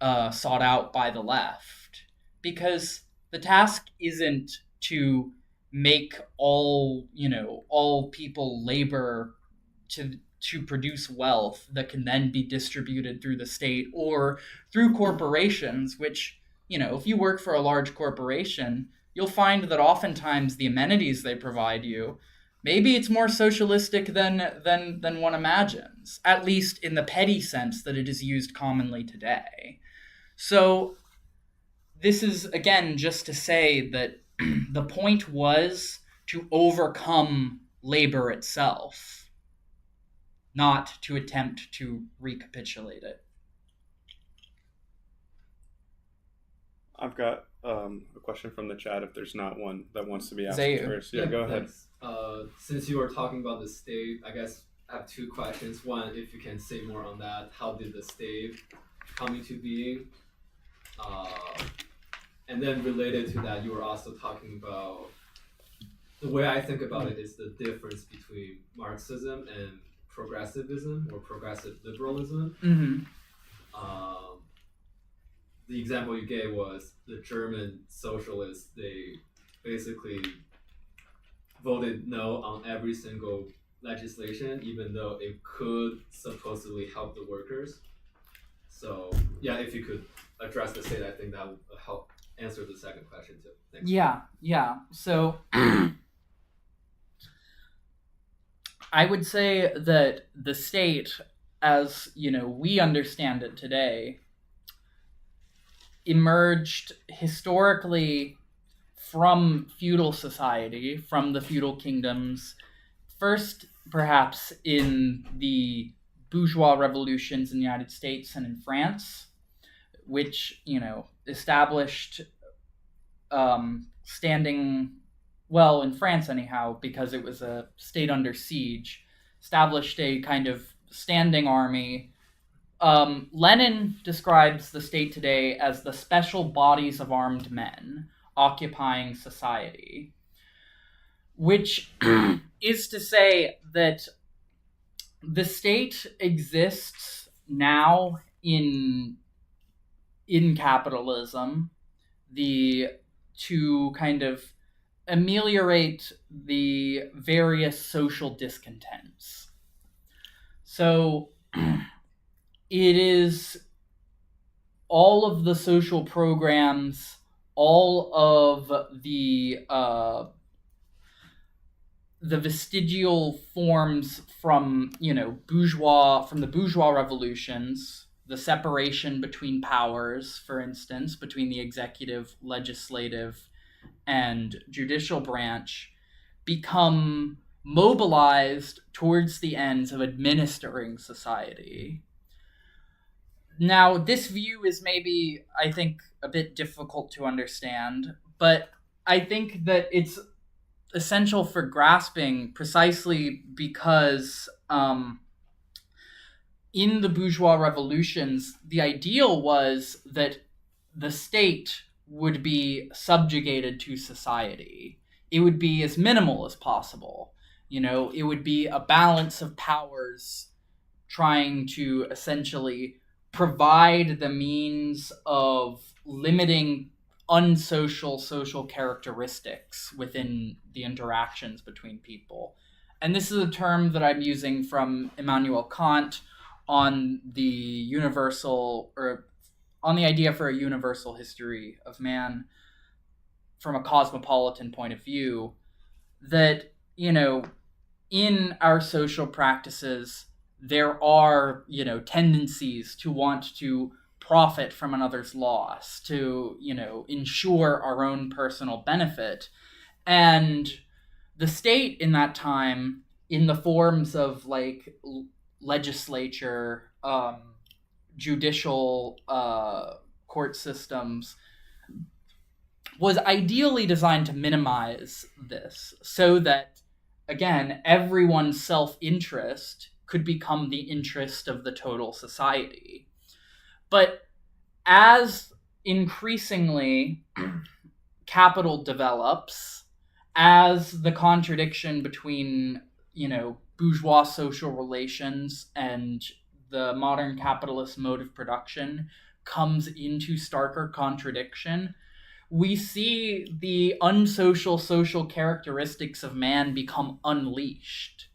sought out by the left. Because the task isn't to make all people labor to produce wealth that can then be distributed through the state or through corporations, which, if you work for a large corporation, you'll find that oftentimes the amenities they provide you, maybe it's more socialistic than one imagines, at least in the petty sense that it is used commonly today. So this is, again, just to say that the point was to overcome labor itself, not to attempt to recapitulate it. I've got a question from the chat if there's not one that wants to be asked Zayu. first. Yeah, go ahead. Thanks. Since you were talking about the state, I guess I have two questions. One, if you can say more on that, how did the state come into being? And then related to that, you were also talking about, the way I think about it is the difference between Marxism and progressivism or progressive liberalism. Mm-hmm. The example you gave was the German socialists. They basically voted no on every single legislation, even though it could supposedly help the workers. So yeah, if you could address the state, I think that would help answer the second question too. Thanks. Yeah. So I would say that the state, as we understand it today, emerged historically from feudal society, from the feudal kingdoms, first perhaps in the bourgeois revolutions in the United States and in France, which established standing, well, in France anyhow, because it was a state under siege, established a kind of standing army. Lenin describes the state today as the special bodies of armed men occupying society, which is to say that the state exists now in capitalism, to kind of ameliorate the various social discontents. So it is all of the social programs, all of the vestigial forms from the bourgeois revolutions, the separation between powers, for instance, between the executive, legislative, and judicial branch, become mobilized towards the ends of administering society. Now, this view is maybe, I think, a bit difficult to understand, but I think that it's essential for grasping precisely because in the bourgeois revolutions, the ideal was that the state would be subjugated to society. It would be as minimal as possible. It would be a balance of powers trying to essentially provide the means of limiting unsocial social characteristics within the interactions between people. And this is a term that I'm using from Immanuel Kant on the idea for a universal history of man from a cosmopolitan point of view, that, in our social practices, there are, tendencies to want to profit from another's loss, to, ensure our own personal benefit. And the state in that time, in the forms of legislature, judicial court systems, was ideally designed to minimize this so that, again, everyone's self-interest could become the interest of the total society. But as increasingly capital develops, as the contradiction between, bourgeois social relations and the modern capitalist mode of production comes into starker contradiction, we see the unsocial social characteristics of man become unleashed.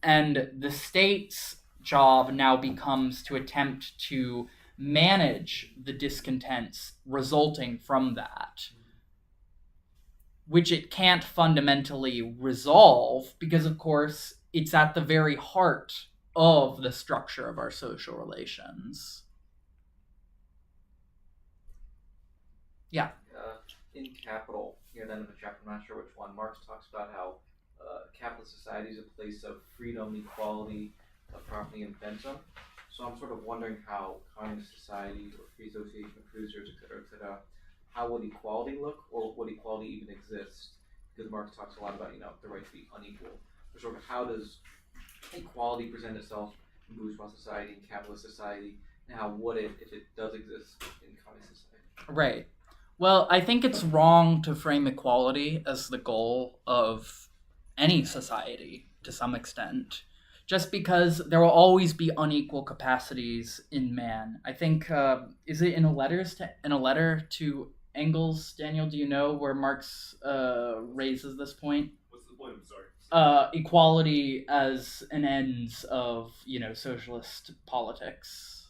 And the state's job now becomes to attempt to manage the discontents resulting from that, which it can't fundamentally resolve because, of course, it's at the very heart of the structure of our social relations. Yeah. In Capital, near the end of the chapter, I'm not sure which one, Marx talks about how capitalist society is a place of freedom, equality, property, and then some. So I'm sort of wondering how communist society or free association of producers, et cetera, how would equality look, or would equality even exist? Because Marx talks a lot about, the right to be unequal. So sort of how does equality present itself in bourgeois society, in capitalist society, and how would it, if it does exist, in communist society? Right. Well, I think it's wrong to frame equality as the goal of any society to some extent, just because there will always be unequal capacities in man. I think is it in a letter to Engels, Daniel? Do you know where Marx raises this point? What's the point? I'm sorry. Equality as an ends of socialist politics.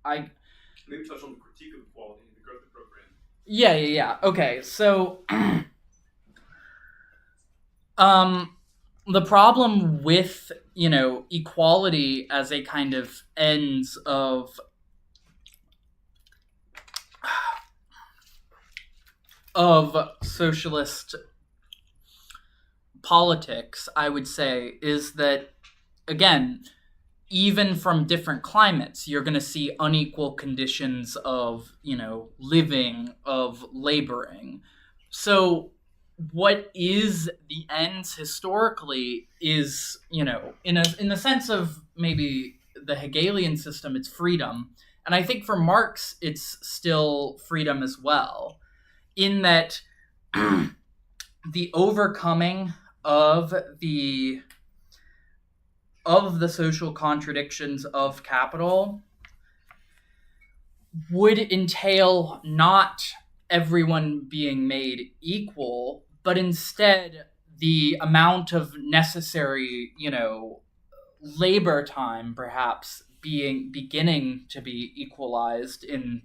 Maybe touch on the critique of equality and the growth of program. Yeah. Okay, so the problem with equality as a kind of ends of socialist politics, I would say, is that, again, even from different climates, you're going to see unequal conditions of, living, of laboring. So what is the ends historically is, in the sense of maybe the Hegelian system, it's freedom. And I think for Marx, it's still freedom as well, in that the overcoming of the social contradictions of capital would entail not everyone being made equal, but instead the amount of necessary, labor time perhaps beginning to be equalized in,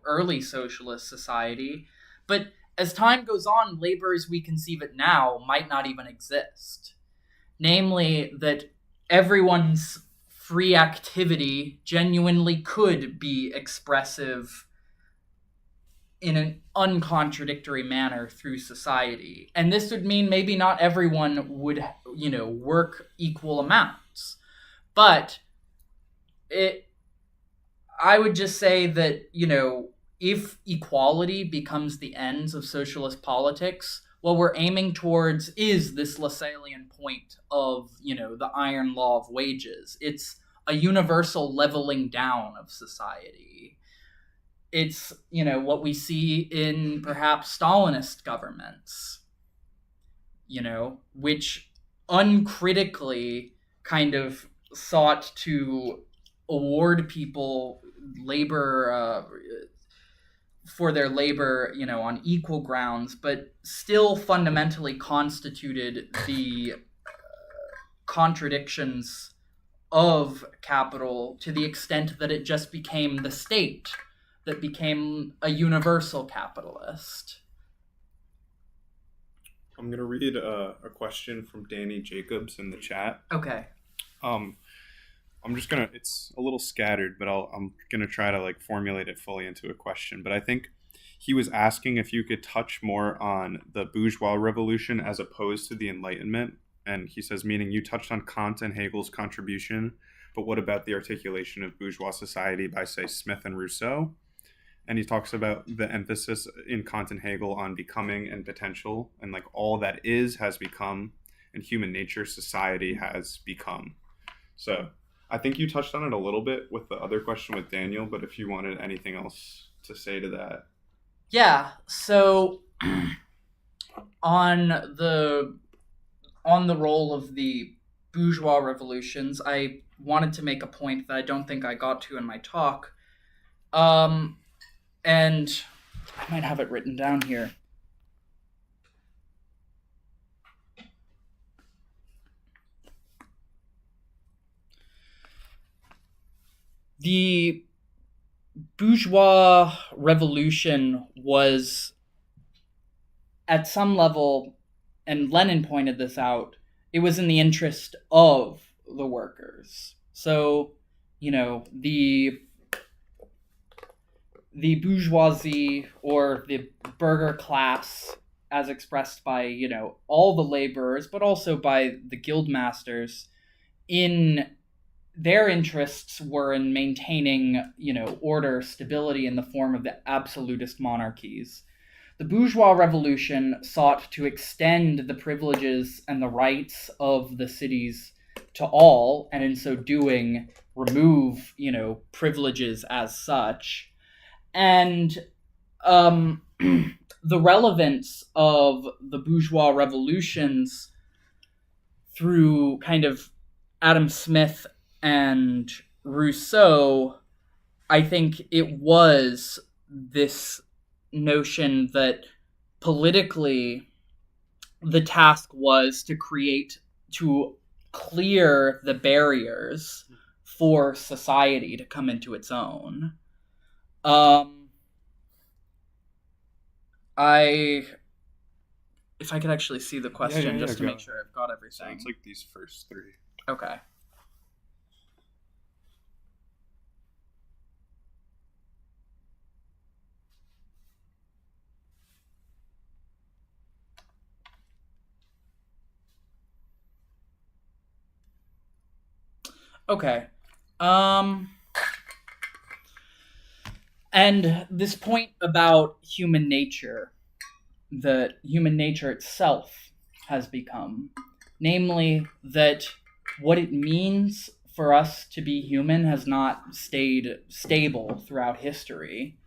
early socialist society. But as time goes on, labor as we conceive it now might not even exist. Namely, that everyone's free activity genuinely could be expressive in an uncontradictory manner through society. And this would mean maybe not everyone would, work equal amounts. But I would just say that, if equality becomes the ends of socialist politics, what we're aiming towards is this Lassallean point of, the iron law of wages. It's a universal leveling down of society. It's, what we see in perhaps Stalinist governments, which uncritically kind of sought to award people labor for their labor, on equal grounds, but still fundamentally constituted the contradictions of capital to the extent that it just became the state that became a universal capitalist. I'm going to read a question from Danny Jacobs in the chat. Okay. I'm just gonna, it's a little scattered, but I'm gonna try to formulate it fully into a question. But I think he was asking if you could touch more on the bourgeois revolution as opposed to the Enlightenment. And he says, meaning you touched on Kant and Hegel's contribution, but what about the articulation of bourgeois society by, say, Smith and Rousseau? And he talks about the emphasis in Kant and Hegel on becoming and potential, and all that is has become, and human nature, society has become. So I think you touched on it a little bit with the other question with Daniel, but if you wanted anything else to say to that. Yeah, so on the role of the bourgeois revolutions, I wanted to make a point that I don't think I got to in my talk. And I might have it written down here. The bourgeois revolution was, at some level, and Lenin pointed this out, it was in the interest of the workers. So, the bourgeoisie, or the burger class, as expressed by, all the laborers, but also by the guild masters, in their interests were in maintaining, order, stability in the form of the absolutist monarchies. the bourgeois revolution sought to extend the privileges and the rights of the cities to all, and in so doing, remove, privileges as such. And the relevance of the bourgeois revolutions through kind of Adam Smith and Rousseau, I think it was this notion that politically the task was to clear the barriers for society to come into its own. If I could actually see the question just to make sure I've got everything. So it's like these first three. Okay. Okay. And this point about human nature, that human nature itself has become, namely that what it means for us to be human has not stayed stable throughout history,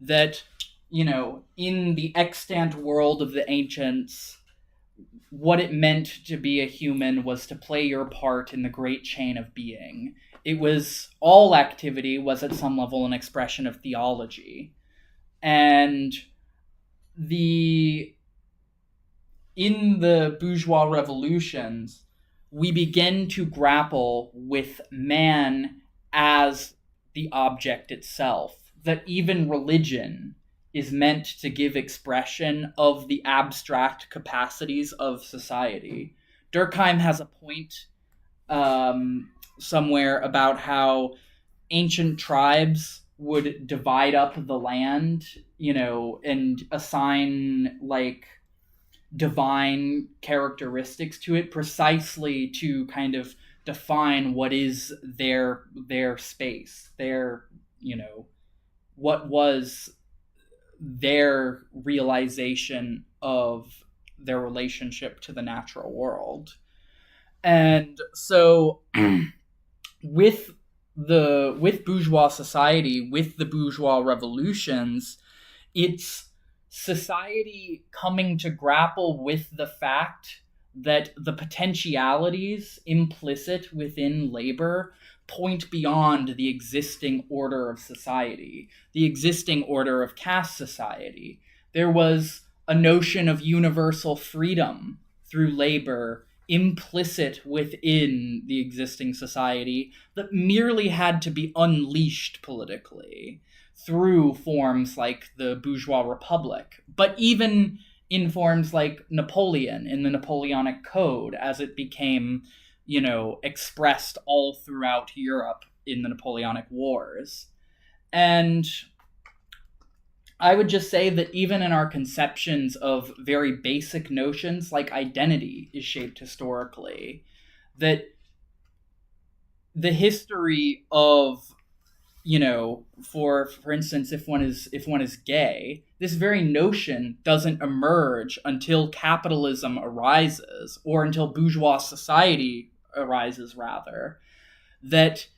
that, in the extant world of the ancients, what it meant to be a human was to play your part in the great chain of being. It was, all activity was at some level an expression of theology. And in the bourgeois revolutions, we begin to grapple with man as the object itself, that even religion is meant to give expression of the abstract capacities of society. Durkheim has a point somewhere about how ancient tribes would divide up the land, and assign divine characteristics to it precisely to kind of define what is their space, what was their realization of their relationship to the natural world. And so with bourgeois society, with the bourgeois revolutions, it's society coming to grapple with the fact that the potentialities implicit within labor point beyond the existing order of society, the existing order of caste society. There was a notion of universal freedom through labor implicit within the existing society that merely had to be unleashed politically through forms like the bourgeois republic, but even in forms like Napoleon in the Napoleonic Code, as it became, expressed all throughout Europe in the Napoleonic Wars. And I would just say that even in our conceptions of very basic notions like identity is shaped historically, that the history of, for instance, if one is gay, this very notion doesn't emerge until capitalism arises, or until bourgeois society arises, rather, that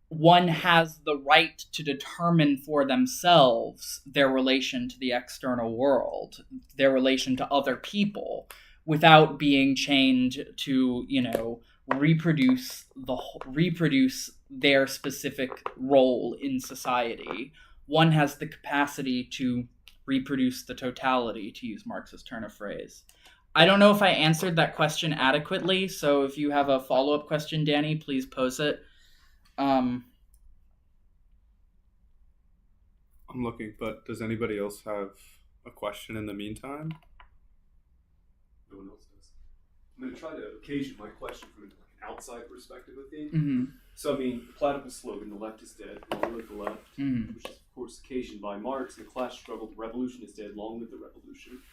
one has the right to determine for themselves their relation to the external world, their relation to other people, without being chained to, reproduce their specific role in society. One has the capacity to reproduce the totality, to use Marx's turn of phrase. I don't know if I answered that question adequately, so if you have a follow-up question, Danny, please pose it. I'm looking, but does anybody else have a question in the meantime? No one else does. I'm going to try to occasion my question from an outside perspective of things. Mm-hmm. So, the Platypus slogan, "The left is dead, long live the left," which is, of course, occasioned by Marx, "The class struggle, the revolution is dead, long live the revolution."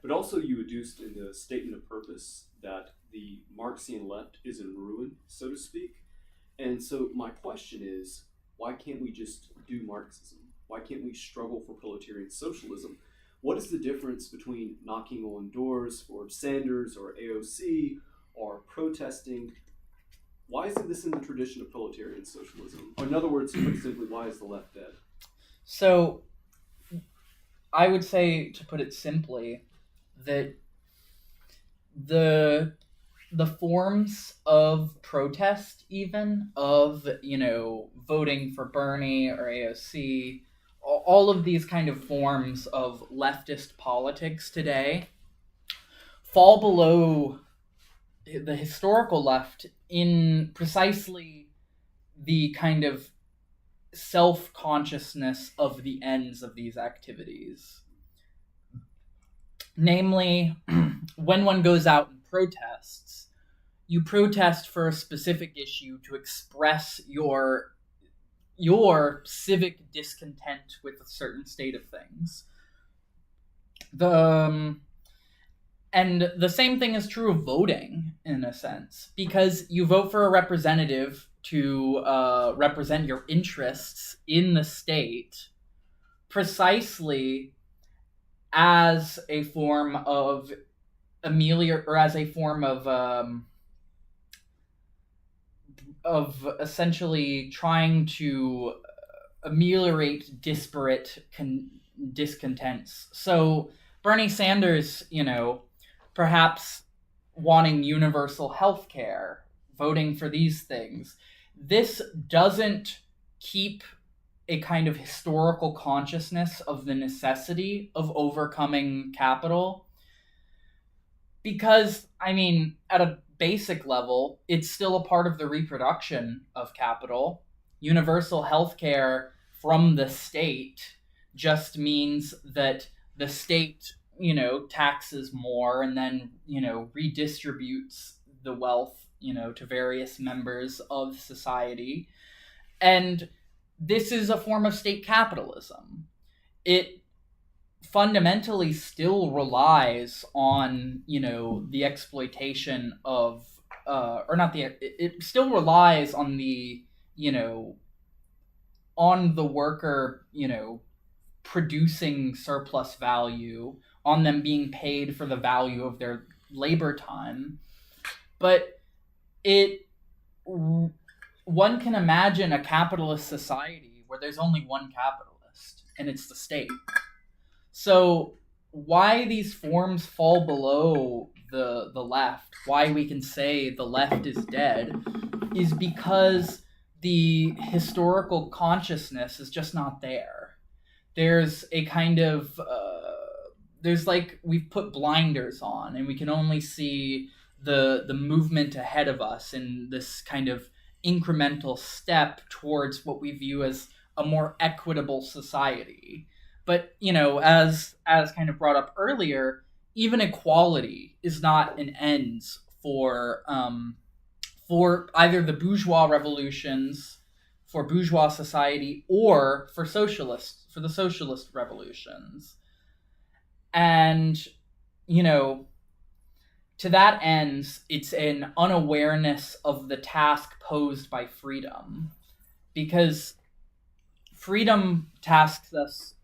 But also you adduced in the statement of purpose that the Marxian left is in ruin, so to speak. And so my question is, why can't we just do Marxism? Why can't we struggle for proletarian socialism? what is the difference between knocking on doors for Sanders or AOC or protesting? Why isn't this in the tradition of proletarian socialism? Or in other words, put simply, why is the left dead? So, I would say, to put it simply, that the forms of protest, even of voting for Bernie or AOC, all of these kind of forms of leftist politics today fall below the historical left in precisely the kind of self-consciousness of the ends of these activities. Namely, when one goes out and protests, you protest for a specific issue to express your civic discontent with a certain state of things. And the same thing is true of voting, in a sense, because you vote for a representative to represent your interests in the state precisely as a form of essentially trying to ameliorate disparate discontents. So Bernie Sanders, perhaps wanting universal health care, voting for these things, this doesn't keep a kind of historical consciousness of the necessity of overcoming capital. Because, at a basic level, it's still a part of the reproduction of capital. Universal healthcare from the state just means that the state, taxes more and then, redistributes the wealth, to various members of society. And this is a form of state capitalism. It fundamentally still relies on, the exploitation of, it still relies on the, on the worker, producing surplus value, on them being paid for the value of their labor time. But one can imagine a capitalist society where there's only one capitalist, and it's the state. So why these forms fall below the left, why we can say the left is dead, is because the historical consciousness is just not there. There's a kind of, we've put blinders on, and we can only see the movement ahead of us in this kind of incremental step towards what we view as a more equitable society. But, as kind of brought up earlier, even equality is not an ends for either the bourgeois revolutions, for bourgeois society, or for the socialist revolutions. And, to that end, it's an unawareness of the task posed by freedom. Because freedom tasks us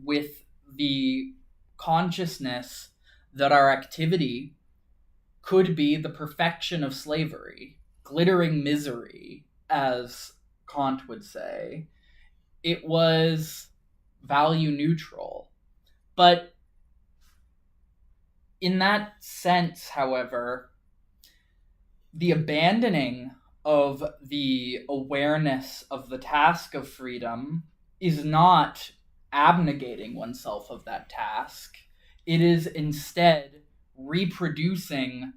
with the consciousness that our activity could be the perfection of slavery, glittering misery, as Kant would say. It was value neutral. But in that sense, however, the abandoning of the awareness of the task of freedom is not abnegating oneself of that task. It is instead reproducing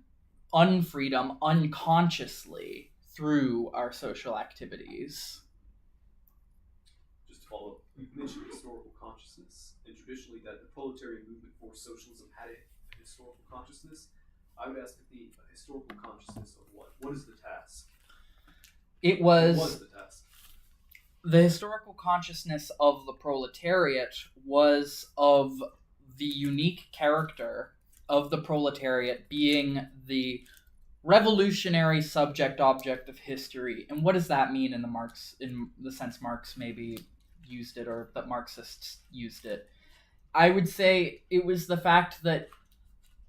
unfreedom unconsciously through our social activities. Just to follow up, you mentioned historical consciousness, and traditionally that the proletarian movement for socialism had a historical consciousness. I would ask the historical consciousness of what? What is the task? It was What was the task? The historical consciousness of the proletariat was of the unique character of the proletariat being the revolutionary subject-object of history. And what does that mean in the sense Marx maybe used it, or that Marxists used it? I would say it was the fact that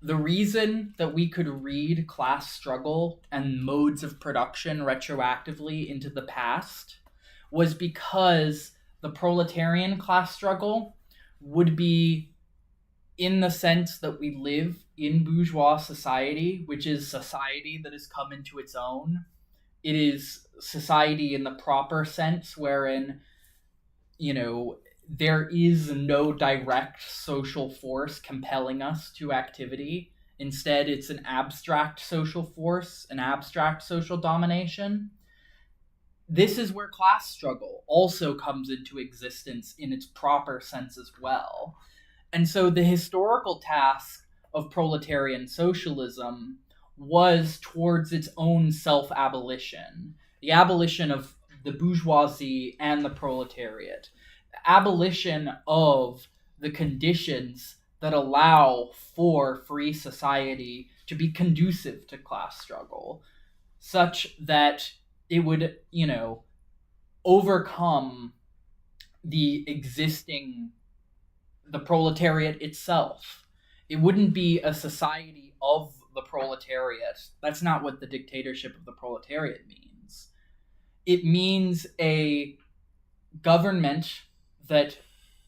the reason that we could read class struggle and modes of production retroactively into the past was because the proletarian class struggle would be, in the sense that we live in bourgeois society, which is society that has come into its own. It is society in the proper sense, wherein, there is no direct social force compelling us to activity. Instead, it's an abstract social force, an abstract social domination. This is where class struggle also comes into existence in its proper sense as well. And so the historical task of proletarian socialism was towards its own self-abolition, the abolition of the bourgeoisie and the proletariat, the abolition of the conditions that allow for free society to be conducive to class struggle, such that it would, overcome the proletariat itself. It wouldn't be a society of the proletariat. That's not what the dictatorship of the proletariat means. It means a government that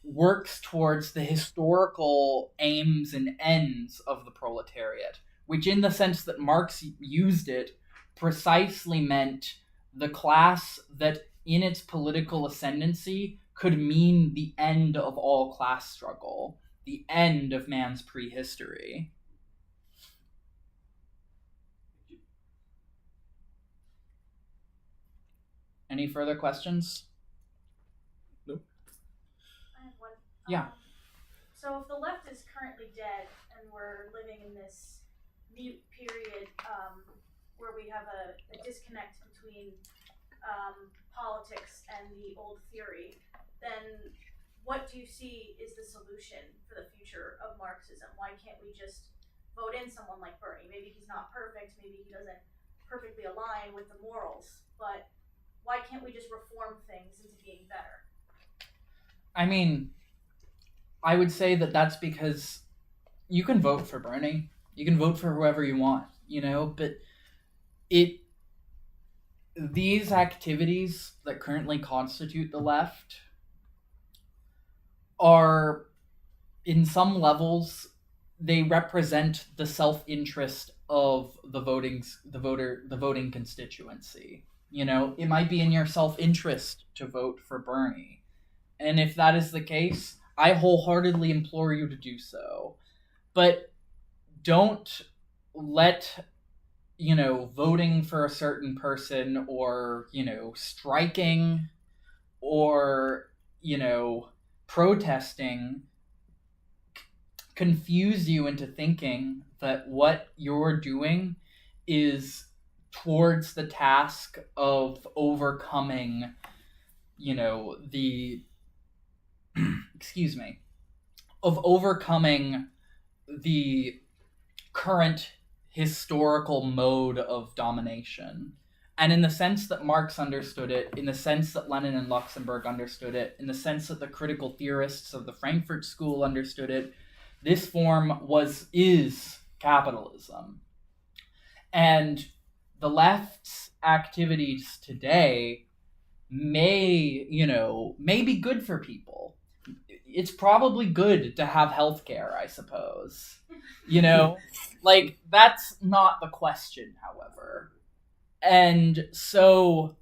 works towards the historical aims and ends of the proletariat, which, in the sense that Marx used it, precisely meant the class that, in its political ascendancy, could mean the end of all class struggle, the end of man's prehistory. Any further questions? Nope. I have one. Yeah. So if the left is currently dead and we're living in this mute period where we have a disconnect between politics and the old theory, then what do you see is the solution for the future of Marxism? Why can't we just vote in someone like Bernie? Maybe he's not perfect, maybe he doesn't perfectly align with the morals, but why can't we just reform things into being better? I mean, I would say that that's because you can vote for Bernie, you can vote for whoever you want, but these activities that currently constitute the left are, in some levels, they represent the self-interest of the voting constituency. It might be in your self-interest to vote for Bernie. And if that is the case, I wholeheartedly implore you to do so. But don't let, voting for a certain person or, striking or, protesting confuse you into thinking that what you're doing is towards the task of overcoming, of overcoming the current historical mode of domination. And in the sense that Marx understood it, in the sense that Lenin and Luxemburg understood it, in the sense that the critical theorists of the Frankfurt School understood it, this form is capitalism. And the left's activities today may be good for people. It's probably good to have healthcare, I suppose. That's not the question, however. And so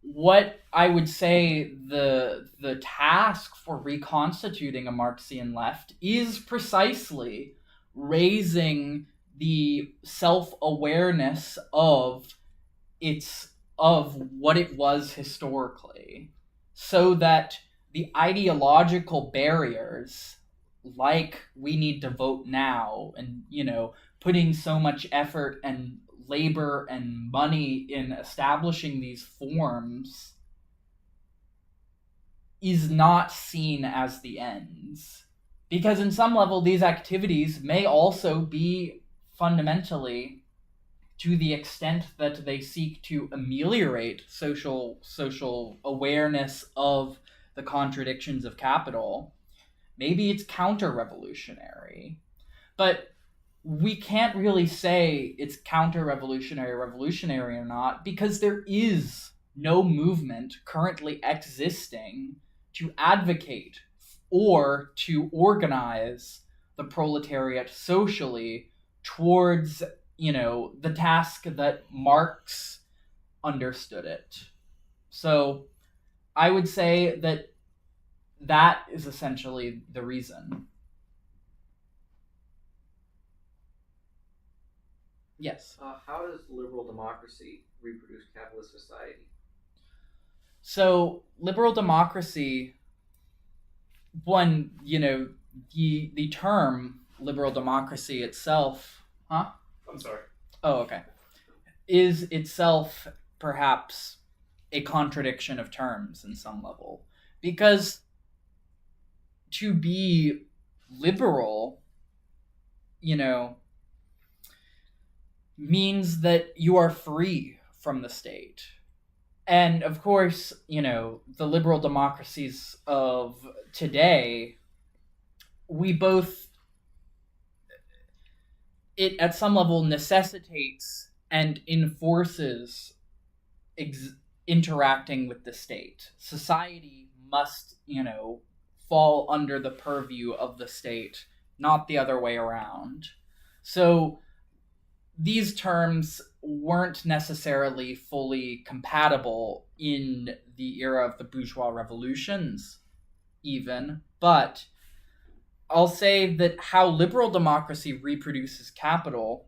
what I would say the task for reconstituting a Marxian left is precisely raising the self-awareness of what it was historically, so that the ideological barriers, like we need to vote now and putting so much effort and labor and money in establishing these forms, is not seen as the ends. Because in some level, these activities may also be fundamentally, to the extent that they seek to ameliorate social awareness of the contradictions of capital, maybe it's counter-revolutionary. But we can't really say it's counter-revolutionary, revolutionary or not, because there is no movement currently existing to advocate or to organize the proletariat socially towards, the task that Marx understood it. So I would say that is essentially the reason. Yes. How does liberal democracy reproduce capitalist society? So liberal democracy, the term liberal democracy itself, huh? I'm sorry. Oh, okay. Is itself perhaps a contradiction of terms in some level. Because to be liberal, means that you are free from the state. And of course, the liberal democracies of today, it at some level necessitates and enforces interacting with the state. Society must, fall under the purview of the state, not the other way around. So these terms weren't necessarily fully compatible in the era of the bourgeois revolutions, even, but I'll say that how liberal democracy reproduces capital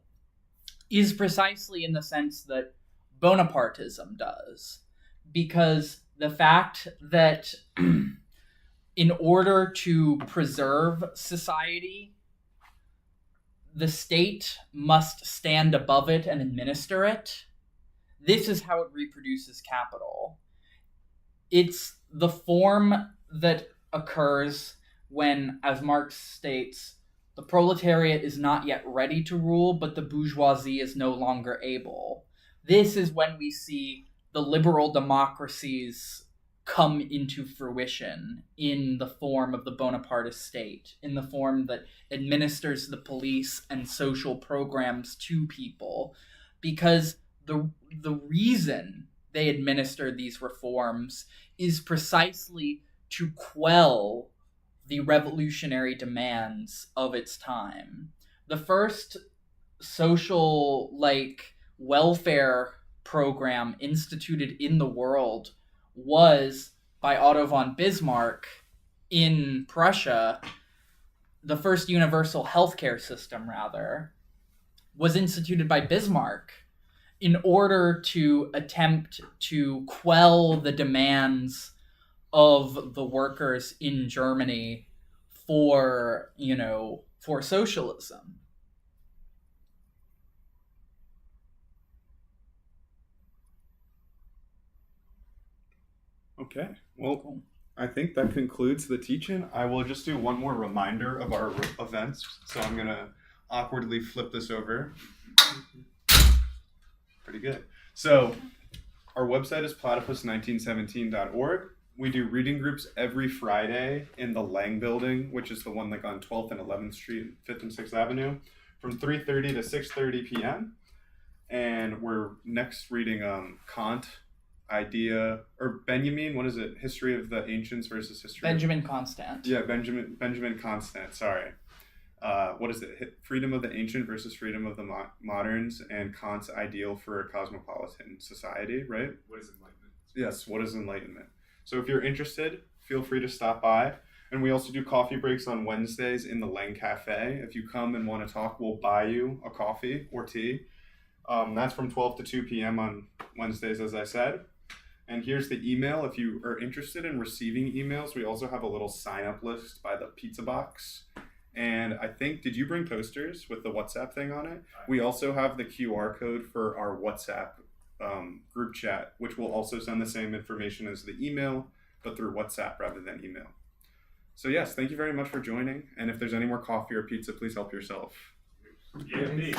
is precisely in the sense that Bonapartism does. Because the fact that in order to preserve society, the state must stand above it and administer it. This is how it reproduces capital. It's the form that occurs when, as Marx states, the proletariat is not yet ready to rule, but the bourgeoisie is no longer able. This is when we see the liberal democracies come into fruition in the form of the Bonapartist state, in the form that administers the police and social programs to people, because the reason they administer these reforms is precisely to quell the revolutionary demands of its time. The first social, welfare program instituted in the world was by Otto von Bismarck in Prussia. The first universal healthcare system, rather, was instituted by Bismarck in order to attempt to quell the demands of the workers in Germany for socialism. Okay, well, I think that concludes the teach-in. I will just do one more reminder of our events. So I'm going to awkwardly flip this over. Pretty good. So our website is platypus1917.org. We do reading groups every Friday in the Lang building, which is the one on 12th and 11th Street, 5th and 6th Avenue, from 3:30 to 6:30 p.m. And we're next reading Kant, Benjamin, what is it? History of the Ancients versus History Benjamin Constant. Yeah, Benjamin Constant, sorry. What is it? Freedom of the Ancient versus Freedom of the Moderns, and Kant's Ideal for a Cosmopolitan Society, right? What is enlightenment? Yes, what is enlightenment? So if you're interested, feel free to stop by. And we also do coffee breaks on Wednesdays in the Lang Cafe. If you come and want to talk, we'll buy you a coffee or tea. That's from 12 to 2 p.m. on Wednesdays, as I said. And here's the email. If you are interested in receiving emails, we also have a little sign-up list by the pizza box. And I think, did you bring posters with the WhatsApp thing on it? We also have the QR code for our WhatsApp group chat, which will also send the same information as the email, but through WhatsApp rather than email. So yes, thank you very much for joining. And if there's any more coffee or pizza, please help yourself. Yeah, me.